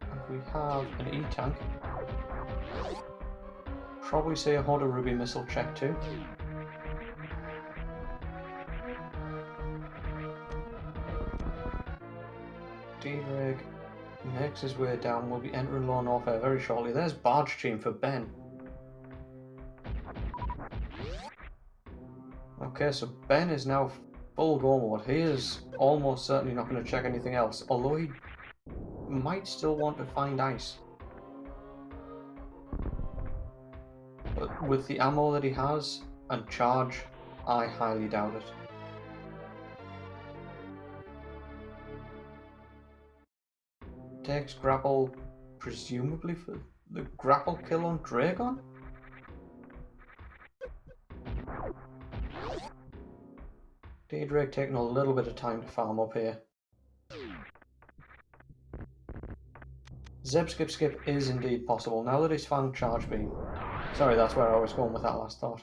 And we have an E-tank. Probably say a Hoarder Ruby missile check too. Ddraig makes his way down. We'll be entering Lower Norfair very shortly. There's Barge Team for Ben. Okay, so Ben is now full go mode. He is almost certainly not going to check anything else, although he might still want to find ice. But with the ammo that he has and charge, I highly doubt it. Takes grapple, presumably for the grapple kill on Dragon? Ddraig taking a little bit of time to farm up here. Zeb skip skip is indeed possible now that he's found charge beam. Sorry, that's where I was going with that last thought.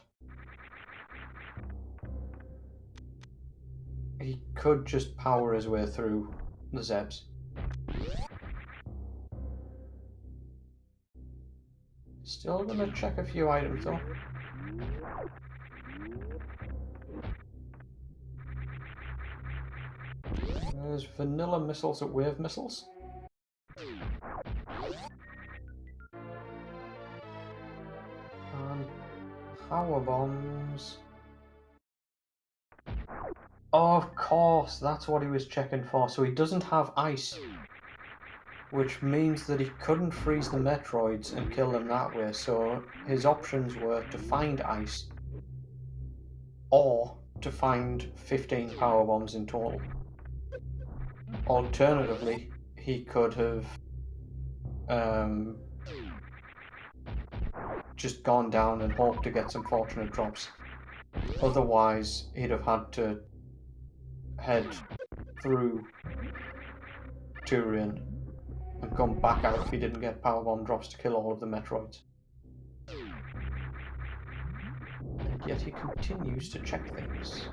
He could just power his way through the Zebs. Still gonna check a few items though. There's vanilla missiles at wave missiles. And power bombs. Oh, of course, that's what he was checking for. So he doesn't have ice. Which means that he couldn't freeze the Metroids and kill them that way, so his options were to find ice or to find 15 power bombs in total. Alternatively, he could have just gone down and hoped to get some fortunate drops. Otherwise, he'd have had to head through Turian and come back out if he didn't get powerbomb drops to kill all of the Metroids. And yet he continues to check things.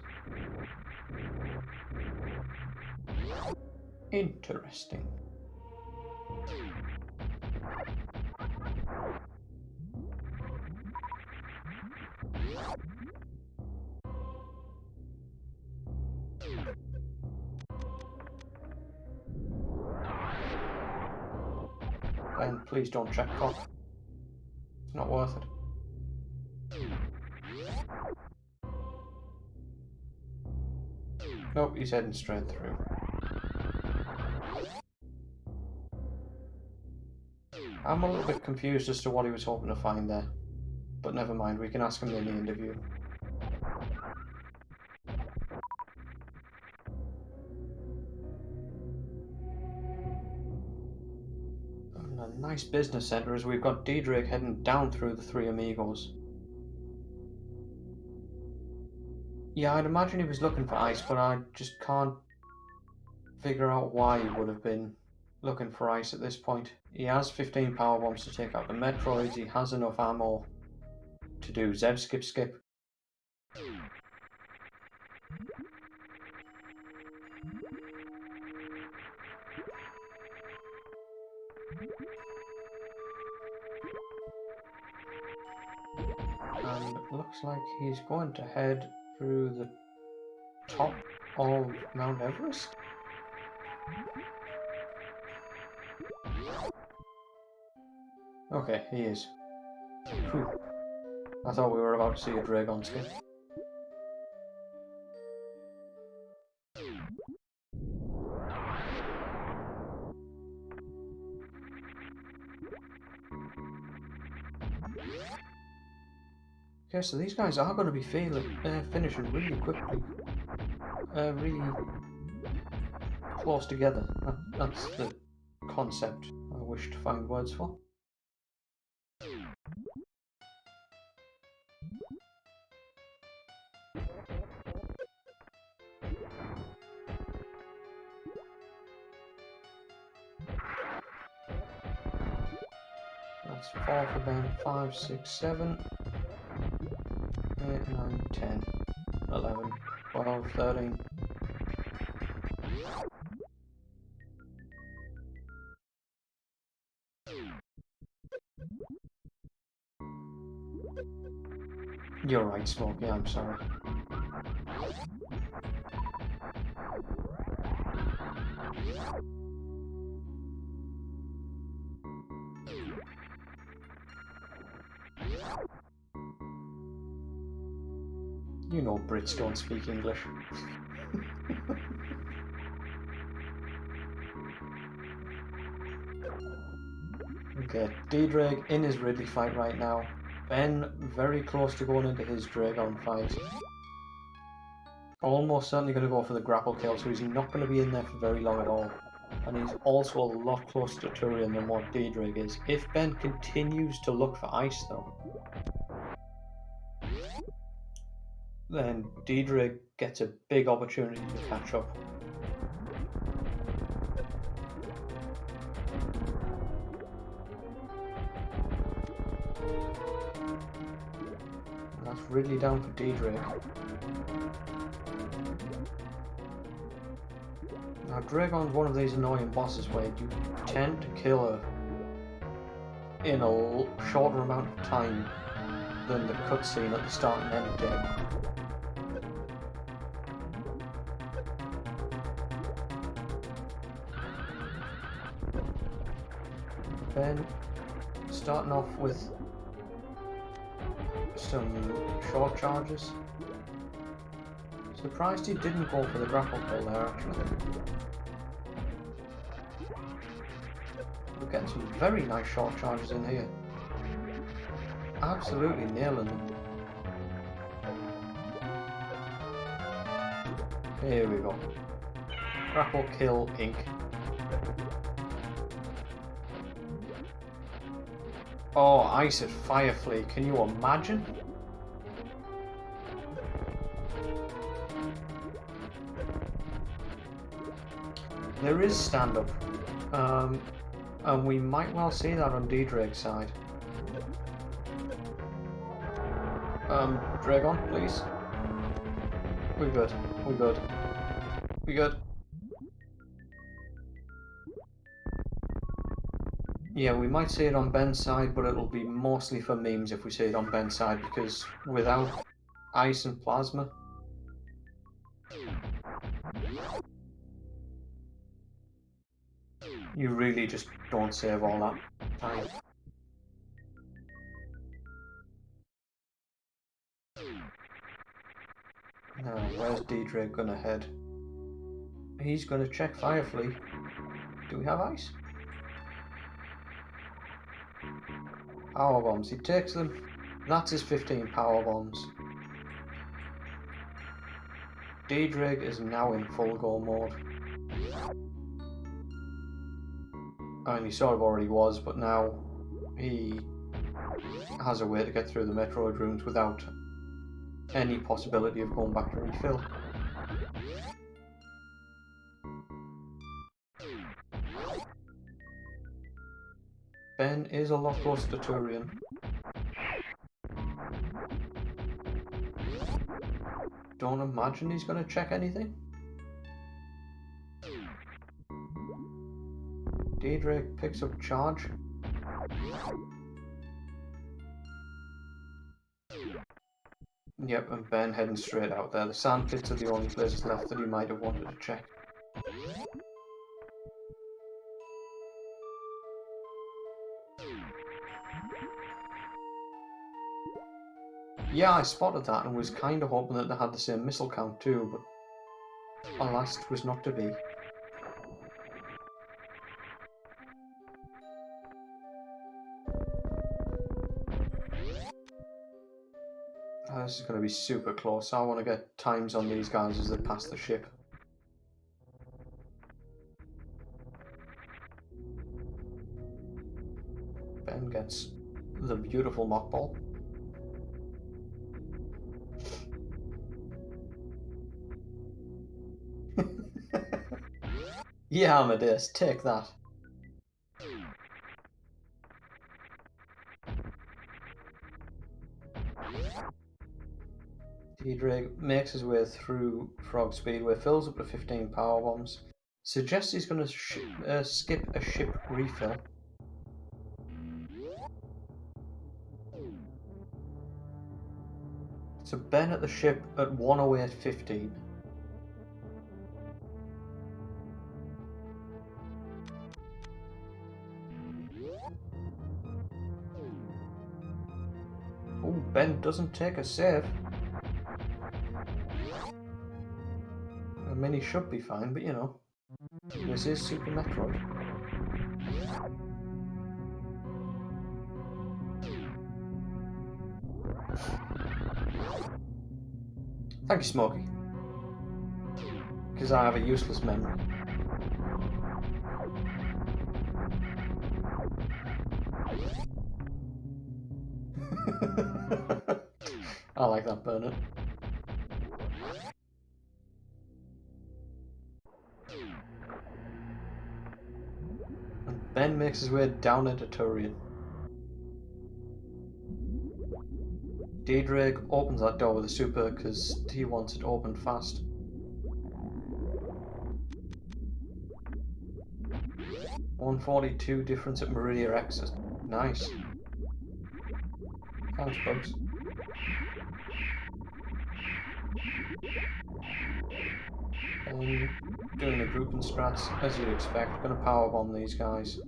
Interesting. Ben, please don't check cock. It's not worth it. Nope, he's heading straight through. I'm a little bit confused as to what he was hoping to find there. But never mind, we can ask him in the interview. And a nice business centre as we've got Ddraig heading down through the three amigos. Yeah, I'd imagine he was looking for ice, but I just can't figure out why he would have been looking for ice at this point. He has 15 power bombs to take out the Metroids. He has enough ammo to do Zev skip skip. And it looks like he's going to head through the top of Mount Everest. Okay, he is. Whew. I thought we were about to see a Ddraig on skin. Okay, so these guys are going to be finishing really quickly. Really close together. That's the concept I wish to find words for. That's 4 for Ben, 5, 6, 7, 8, 9, 10, 11, 12, 13. You're right, Smokey, I'm sorry. You know Brits don't speak English. Okay, Ddraig in his Ridley fight right now. Ben very close to going into his Dragon fight. Almost certainly going to go for the grapple kill, so he's not going to be in there for very long at all. And he's also a lot closer to Turian than what Ddraig is. If Ben continues to look for ice though, then Ddraig gets a big opportunity to catch up. And that's Ridley down for Ddraig. Now Dragon's one of these annoying bosses where you tend to kill her in a shorter amount of time than the cutscene at the start and end did. Ben starting off with some short charges. Surprised he didn't go for the grapple kill there actually. We're getting some very nice short charges in here. Absolutely nailing them. Here we go. Grapple kill ink. Oh, ice at Firefly, can you imagine? There is stand-up, and we might well see that on Ddraig's side. Dragon, please. We're good, we're good, we're good. Yeah, we might see it on Ben's side, but it'll be mostly for memes if we see it on Ben's side, because without ice and plasma, you really just don't save all that time. Now, where's Ddraig gonna head? He's gonna check Firefly. Do we have ice? Power bombs. He takes them. That's his 15 power bombs. Ddraig is now in full go mode. I mean, he sort of already was, but now he has a way to get through the Metroid rooms without any possibility of going back to refill. Ben is a lot closer to Turian. Don't imagine he's going to check anything. Ddraig picks up charge. Yep, and Ben heading straight out there. The sand pits are the only places left that he might have wanted to check. Yeah, I spotted that and was kind of hoping that they had the same missile count too, but alas, it was not to be. This is going to be super close. I want to get times on these guys as they pass the ship. Ben gets the beautiful mockball. Yeah, Amadeus, take that. Ddraig makes his way through Frog Speedway, fills up to 15 power bombs, suggests he's going to skip a ship refill. So Ben at the ship at 108.15. Oh, Ben doesn't take a save. I mean, he should be fine, but you know, this is Super Metroid. Thank you, Smokey. Because I have a useless memory. I like that, Bernard. And Ben makes his way down into Turian. Ddraig opens that door with a super because he wants it open fast. $142 difference at Meridia X. Nice. Thanks, Bugs. And doing the grouping strats, as you'd expect, gonna powerbomb these guys.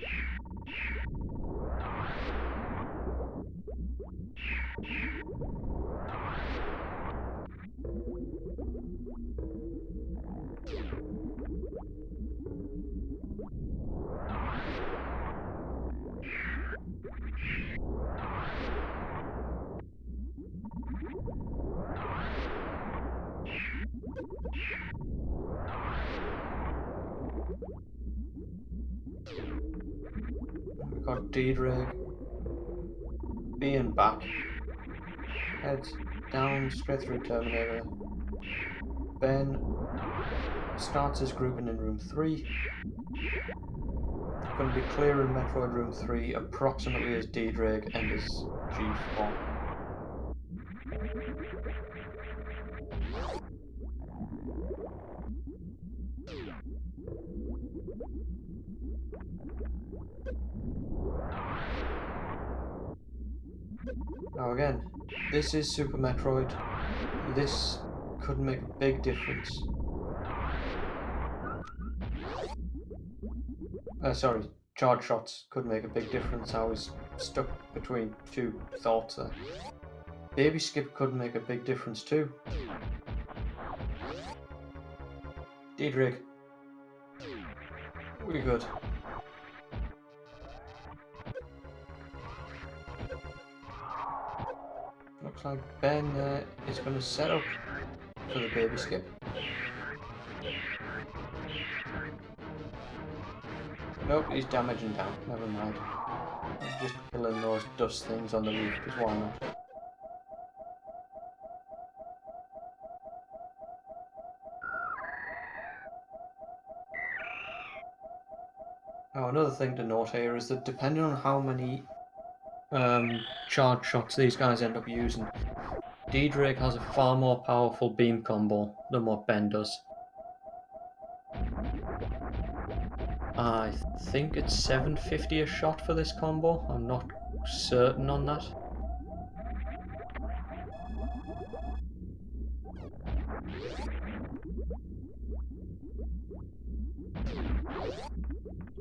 We've got Ddraig being back. Heads down straight through Terminator. Ben starts his grouping in room 3. Going to be clear in Metroid room 3 approximately as Ddraig enters G4. Now again, this is Super Metroid. This could make a big difference. Sorry, charge shots could make a big difference. I was stuck between two thoughts there. Baby skip could make a big difference too. Ddraig. We good. Looks like Ben is going to set up for the baby skip. Nope, he's damaging down. Never mind. I'm just killing those dust things on the roof, because why not? Now, another thing to note here is that depending on how many charge shots these guys end up using, Ddraig has a far more powerful beam combo than what Ben does. I think it's 750 a shot for this combo. I'm not certain on that.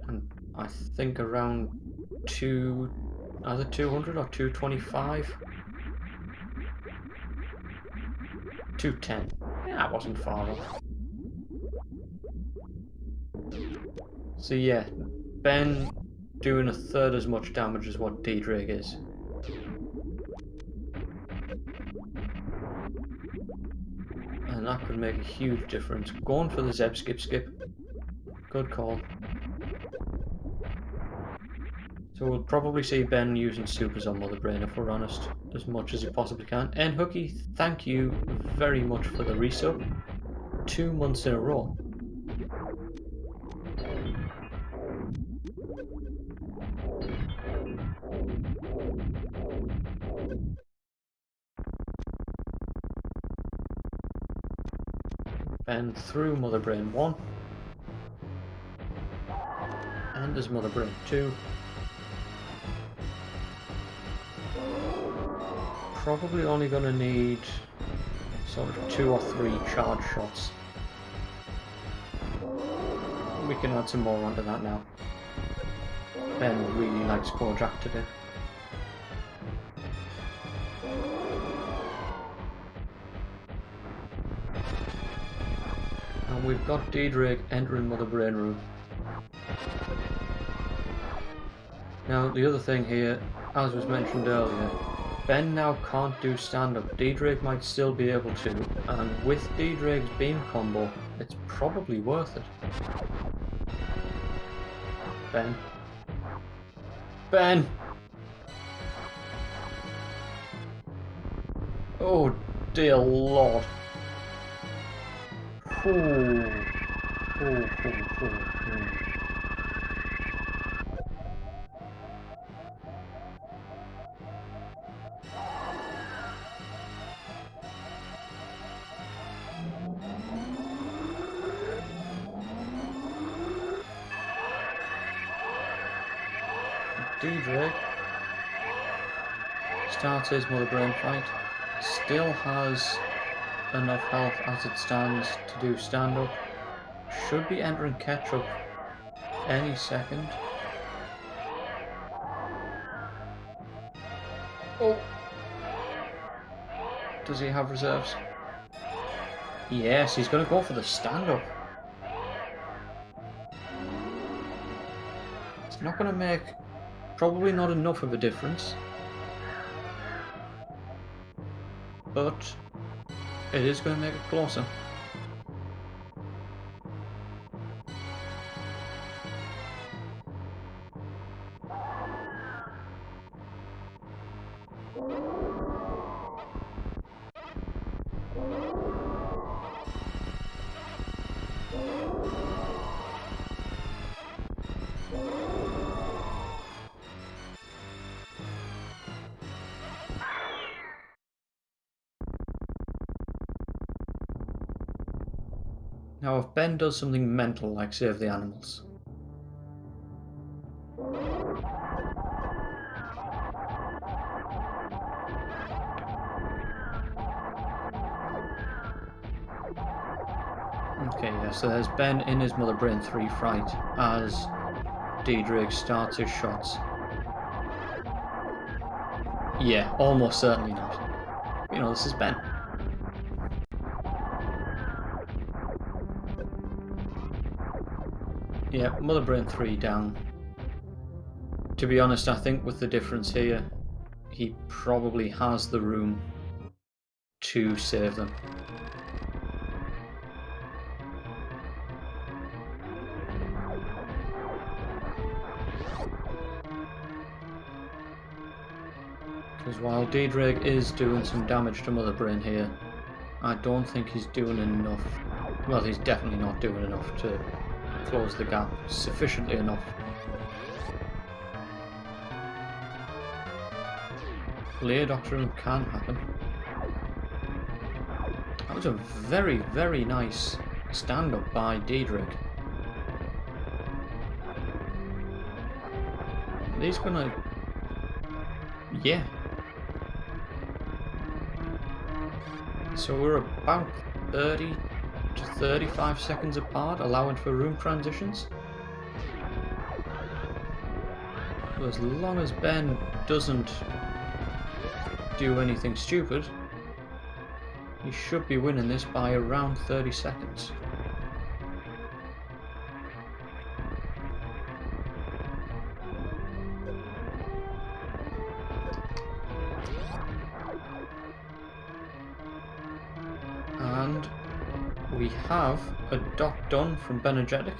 And I think around either 200 or 225. 210. Yeah, I wasn't far off. So yeah, Ben doing a third as much damage as what Ddraig is. And that could make a huge difference. Going for the Zeb skip. Good call. So we'll probably see Ben using supers on Mother Brain if we're honest, as much as he possibly can. And Hooky, thank you very much for the resub. 2 months in a row. Ben through Mother Brain 1. And there's Mother Brain 2. Probably only going to need sort of 2 or 3 charge shots. We can add some more onto that now. Ben really likes Kojak today. And we've got Ddraig entering Mother Brain Room. Now the other thing here, as was mentioned earlier, Ben now can't do stand-up. Ddraig might still be able to, and with Ddraig's beam combo, it's probably worth it. Ben. Ben! Oh dear lord. Ooh. Ooh. Ddraig starts his Mother Brain fight, still has enough health as it stands to do stand-up, should be entering catch-up any second. Oh! Does he have reserves? Yes, he's going to go for the stand-up. It's not going to make... probably not enough of a difference. But it is going to make it closer. Now if Ben does something mental like save the animals, okay, yeah, so there's Ben in his Mother Brain 3 fright as Ddraig starts his shots. Yeah, almost certainly not. You know, this is Ben. Yeah, Mother Brain 3 down. To be honest, I think with the difference here, he probably has the room to save them. Because while Ddraig is doing some damage to Mother Brain here, I don't think he's doing enough. Well, he's definitely not doing enough to close the gap sufficiently enough Layer Doctrine can happen. That was a very, very nice stand-up by Ddraig. He's gonna... Yeah. So we're about 30 to 35 seconds apart, allowing for room transitions. So as long as Ben doesn't do anything stupid, he should be winning this by around 30 seconds. And we have a dot done from Bennergetic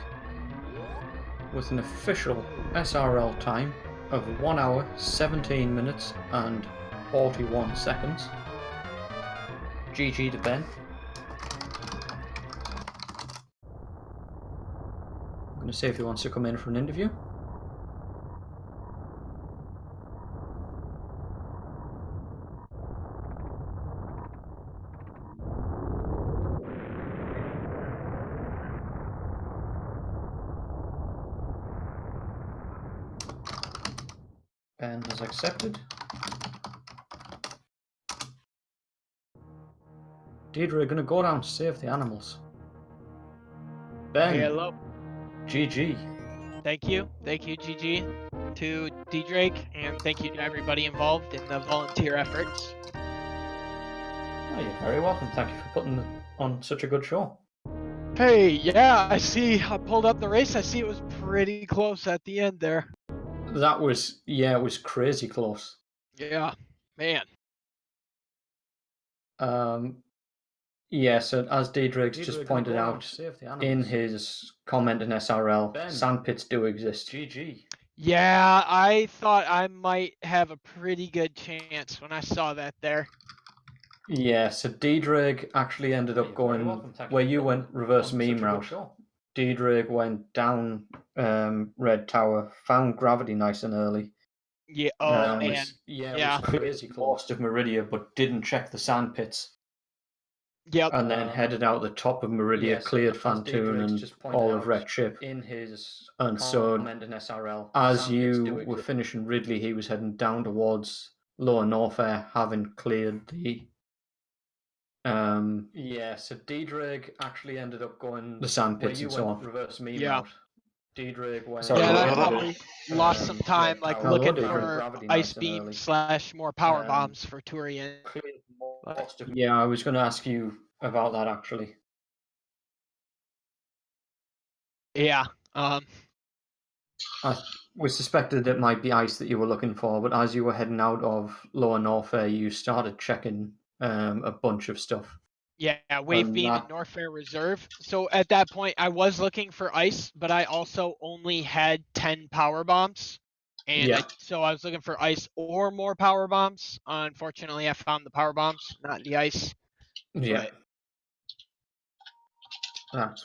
with an official SRL time of 1 hour, 17 minutes and 41 seconds. GG to Ben. I'm going to see if he wants to come in for an interview. Ben has accepted. Deirdre, going to go down to save the animals. Ben. Hello. GG. Thank you, GG, to Ddraig, and thank you to everybody involved in the volunteer efforts. Oh, you're very welcome. Thank you for putting on such a good show. Hey, yeah, I pulled up the race. I see it was pretty close at the end there. That was, yeah, it was crazy close. Yeah, man. Yeah, so as Ddraig just pointed out in his comment in SRL, sandpits do exist. GG. Yeah, I thought I might have a pretty good chance when I saw that there. Yeah, so Ddraig actually ended up going where you went reverse meme route. Ddraig went down Red Tower, found gravity nice and early. Yeah, man. It was crazy close to Meridia, but didn't check the sand pits. Yep. And then headed out the top of Meridia, cleared Fantoon and all of Red Ship. And so, as you were finishing Ridley, he was heading down towards Lower Norfair, having cleared the... so Ddraig actually ended up going... the sand pits and so on. Reverse meme route. Ddraig went... Yeah, and I probably lost some time looking for ice beam / more power bombs for Turian. Yeah, I was going to ask you about that actually. Yeah. We suspected it might be ice that you were looking for, but as you were heading out of Lower Norfair, you started checking a bunch of stuff. Yeah, Wave Beam and Norfair Reserve. So at that point, I was looking for ice, but I also only had 10 power bombs. And so I was looking for ice or more power bombs. Unfortunately, I found the power bombs, not the ice. Yeah.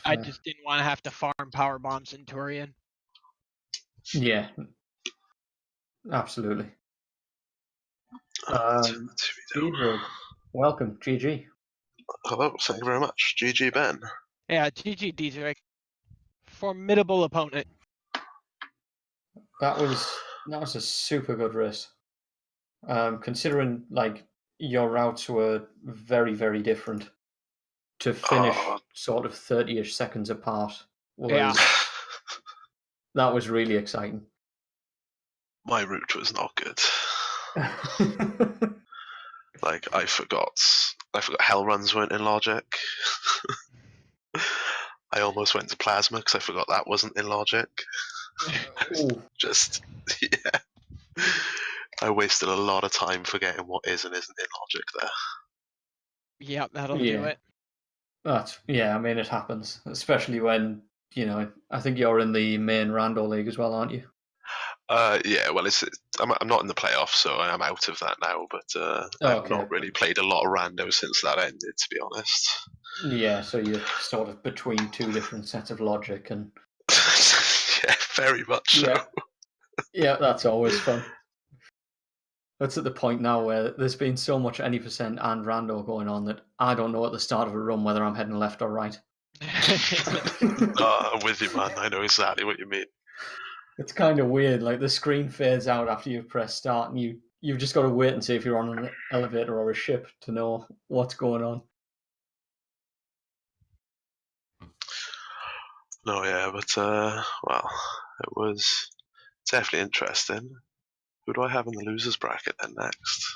I just didn't want to have to farm power bombs in Turian. Yeah. Absolutely. Welcome, GG. Hello, thank you very much. GG, Ben. Yeah, GG, Ddraig. Formidable opponent. That was a super good race. Considering like your routes were very, very different, to finish sort of 30-ish seconds apart was that was really exciting. My route was not good. Like I forgot hell runs weren't in logic. I almost went to plasma because I forgot that wasn't in logic. Just I wasted a lot of time forgetting what is and isn't in logic there. Yeah, that'll do it. I mean, it happens, especially when, I think you're in the main Rando League as well, aren't you? Yeah, well, I'm not in the playoffs, so I'm out of that now. But I've not really played a lot of Rando since that ended, to be honest. Yeah, so you're sort of between two different sets of logic, and yeah, very much so. Yeah, that's always fun. That's at the point now where there's been so much any percent and rando going on that I don't know at the start of a run whether I'm heading left or right. I'm with you, man. I know exactly what you mean. It's kind of weird. Like the screen fades out after you press start, and you've just got to wait and see if you're on an elevator or a ship to know what's going on. No, yeah, but well, it was definitely interesting. Who do I have in the losers bracket then next?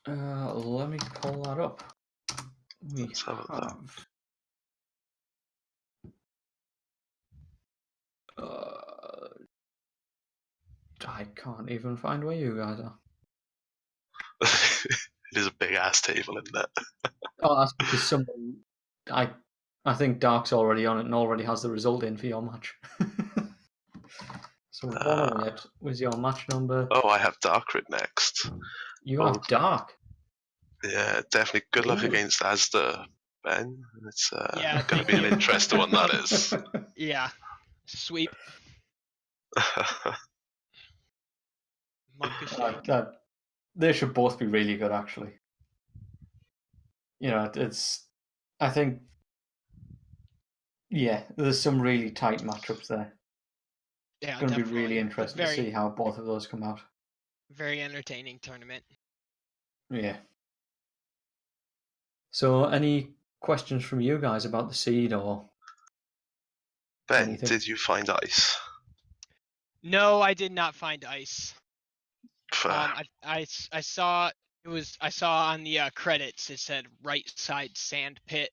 Let me pull that up. Let's have a look. I can't even find where you guys are. It is a big ass table, isn't it? Oh, that's because someone. I think Dark's already on it and already has the result in for your match. So 108 was your match number. Oh, I have Darkrid next. You have Dark. Yeah, definitely. Good luck against Asda, Ben. It's Yeah, going to be an interesting one, that is. Yeah. Sweep. Monka shake. They should both be really good, actually. You know, it's. I think. Yeah, there's some really tight matchups there. Yeah, it's going to be definitely. really interesting to see how both of those come out. Very entertaining tournament. Yeah. So, any questions from you guys about the seed or Ben, anything? did you find ice? No, I did not find ice. Fair. I saw it was I saw on the credits it said right side sand pit.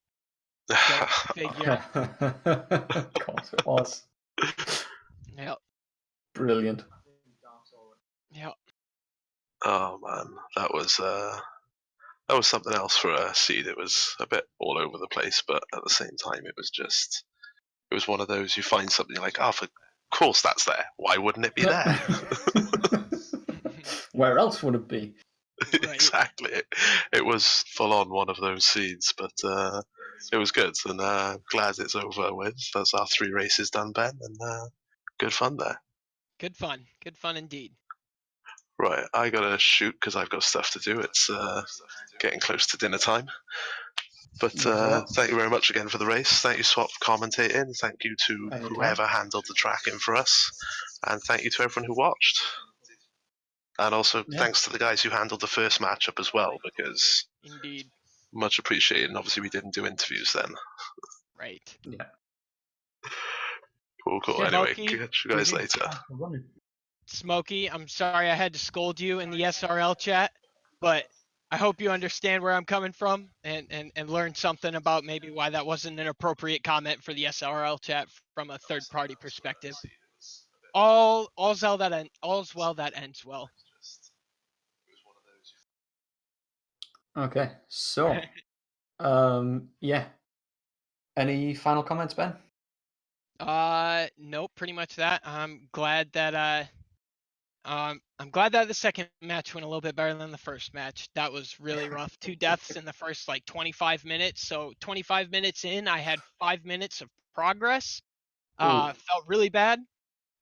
Go figure. Of course it was. Yep. Brilliant. Yep. Oh man, that was something else for a seed. It was a bit all over the place, but at the same time, it was one of those you find something like, oh, of course that's there. Why wouldn't it be there? Where else would it be? Right. Exactly. It was full on one of those seeds, but it was good, and glad it's over with. That's our 3 races done, Ben, and good fun there. Good fun indeed. Right, I gotta shoot because I've got stuff to do. It's getting close to dinner time. But thank you very much again for the race. Thank you, Swap, for commentating. Thank you to whoever handled the tracking for us. And thank you to everyone who watched. And also thanks to the guys who handled the first matchup as well, because indeed, much appreciated. And obviously we didn't do interviews then. Right. Yeah. Cool. Yeah, Anyway, Smokey, catch you guys later. Smokey, I'm sorry I had to scold you in the SRL chat, but I hope you understand where I'm coming from and learn something about maybe why that wasn't an appropriate comment for the SRL chat from a third party perspective. All's well that ends well. Okay, so yeah. Any final comments, Ben? Nope, pretty much that. I'm glad that the second match went a little bit better than the first match. That was really rough. 2 deaths in the first 25 minutes. So 25 minutes in, I had 5 minutes of progress. Felt really bad.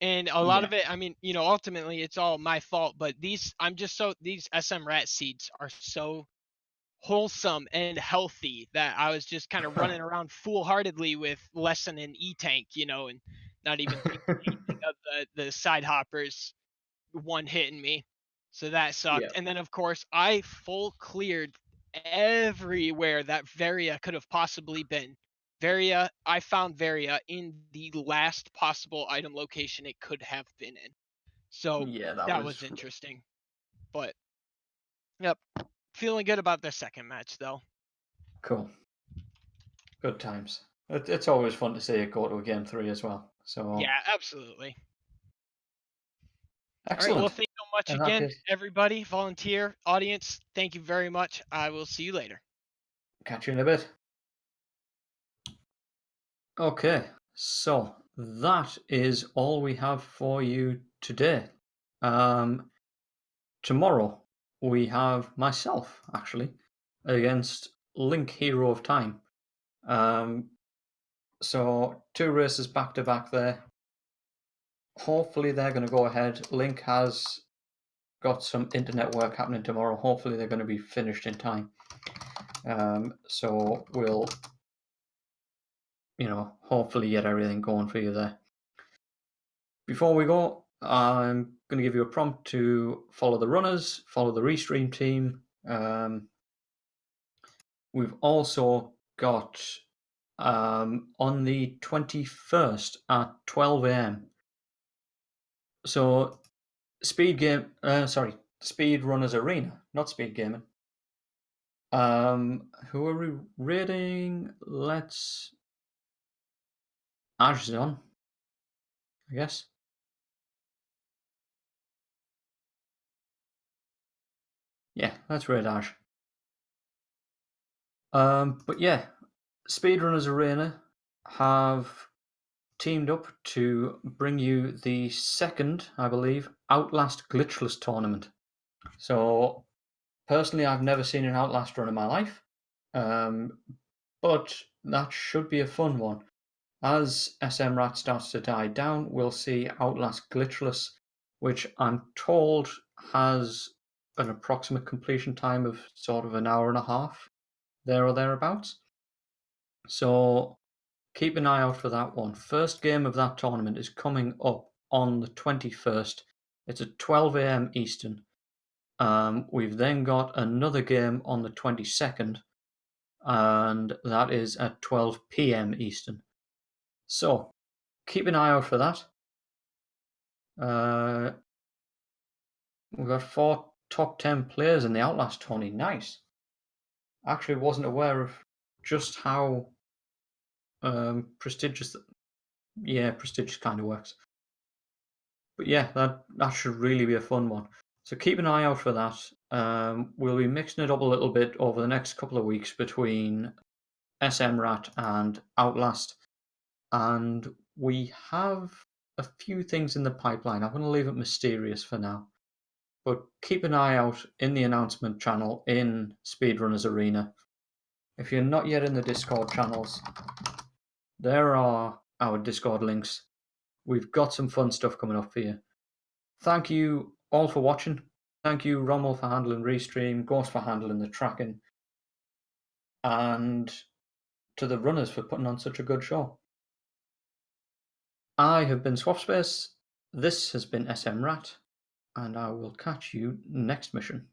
And a lot of it, I mean, ultimately it's all my fault, but these SMRAT seeds are so wholesome and healthy that I was just kind of running around foolhardily with less than an E-tank, and not even thinking of the side hoppers one hitting me. So that sucked. Yeah. And then of course I full cleared everywhere that Varia could have possibly been. I found Varia in the last possible item location it could have been in. So yeah, that was interesting. But yep. Feeling good about the second match though. Cool. Good times. It's always fun to see it go to a game 3 as well. So yeah, absolutely. Excellent. All right, well, thank you so much again, everybody, volunteer, audience. Thank you very much. I will see you later. Catch you in a bit. Okay, so that is all we have for you today. Tomorrow we have myself, actually, against Link, Hero of Time. So 2 races back to back there. Hopefully they're going to go ahead. Link has got some internet work happening tomorrow. Hopefully they're going to be finished in time. So we'll, hopefully get everything going for you there. Before we go, I'm going to give you a prompt to follow the runners, follow the restream team. We've also got on the 21st at 12 a.m. So Speed Runners Arena, not Speed Gaming. Who are we rating? Ash is on, I guess. Yeah, let's rate Ash. But yeah, Speedrunners Arena have teamed up to bring you the second, I believe, Outlast Glitchless tournament. So personally, I've never seen an Outlast run in my life, but that should be a fun one. As SMRAT starts to die down, we'll see Outlast Glitchless, which I'm told has an approximate completion time of sort of an hour and a half, there or thereabouts. So keep an eye out for that one. First game of that tournament is coming up on the 21st. It's at 12 a.m. Eastern. We've then got another game on the 22nd, and that is at 12 p.m. Eastern. So keep an eye out for that. We've got 4 top 10 players in the Outlast tourney. Nice. Actually wasn't aware of just how prestigious kind of works. But yeah, that should really be a fun one. So keep an eye out for that. We'll be mixing it up a little bit over the next couple of weeks between SMRAT and Outlast. And we have a few things in the pipeline. I'm going to leave it mysterious for now. But keep an eye out in the announcement channel in Speedrunners Arena. If you're not yet in the Discord channels, there are our Discord links. We've got some fun stuff coming up for you. Thank you all for watching. Thank you, Rommel, for handling Restream, Ghost for handling the tracking, and to the runners for putting on such a good show. I have been Swapspace. This has been SMRAT, and I will catch you next mission.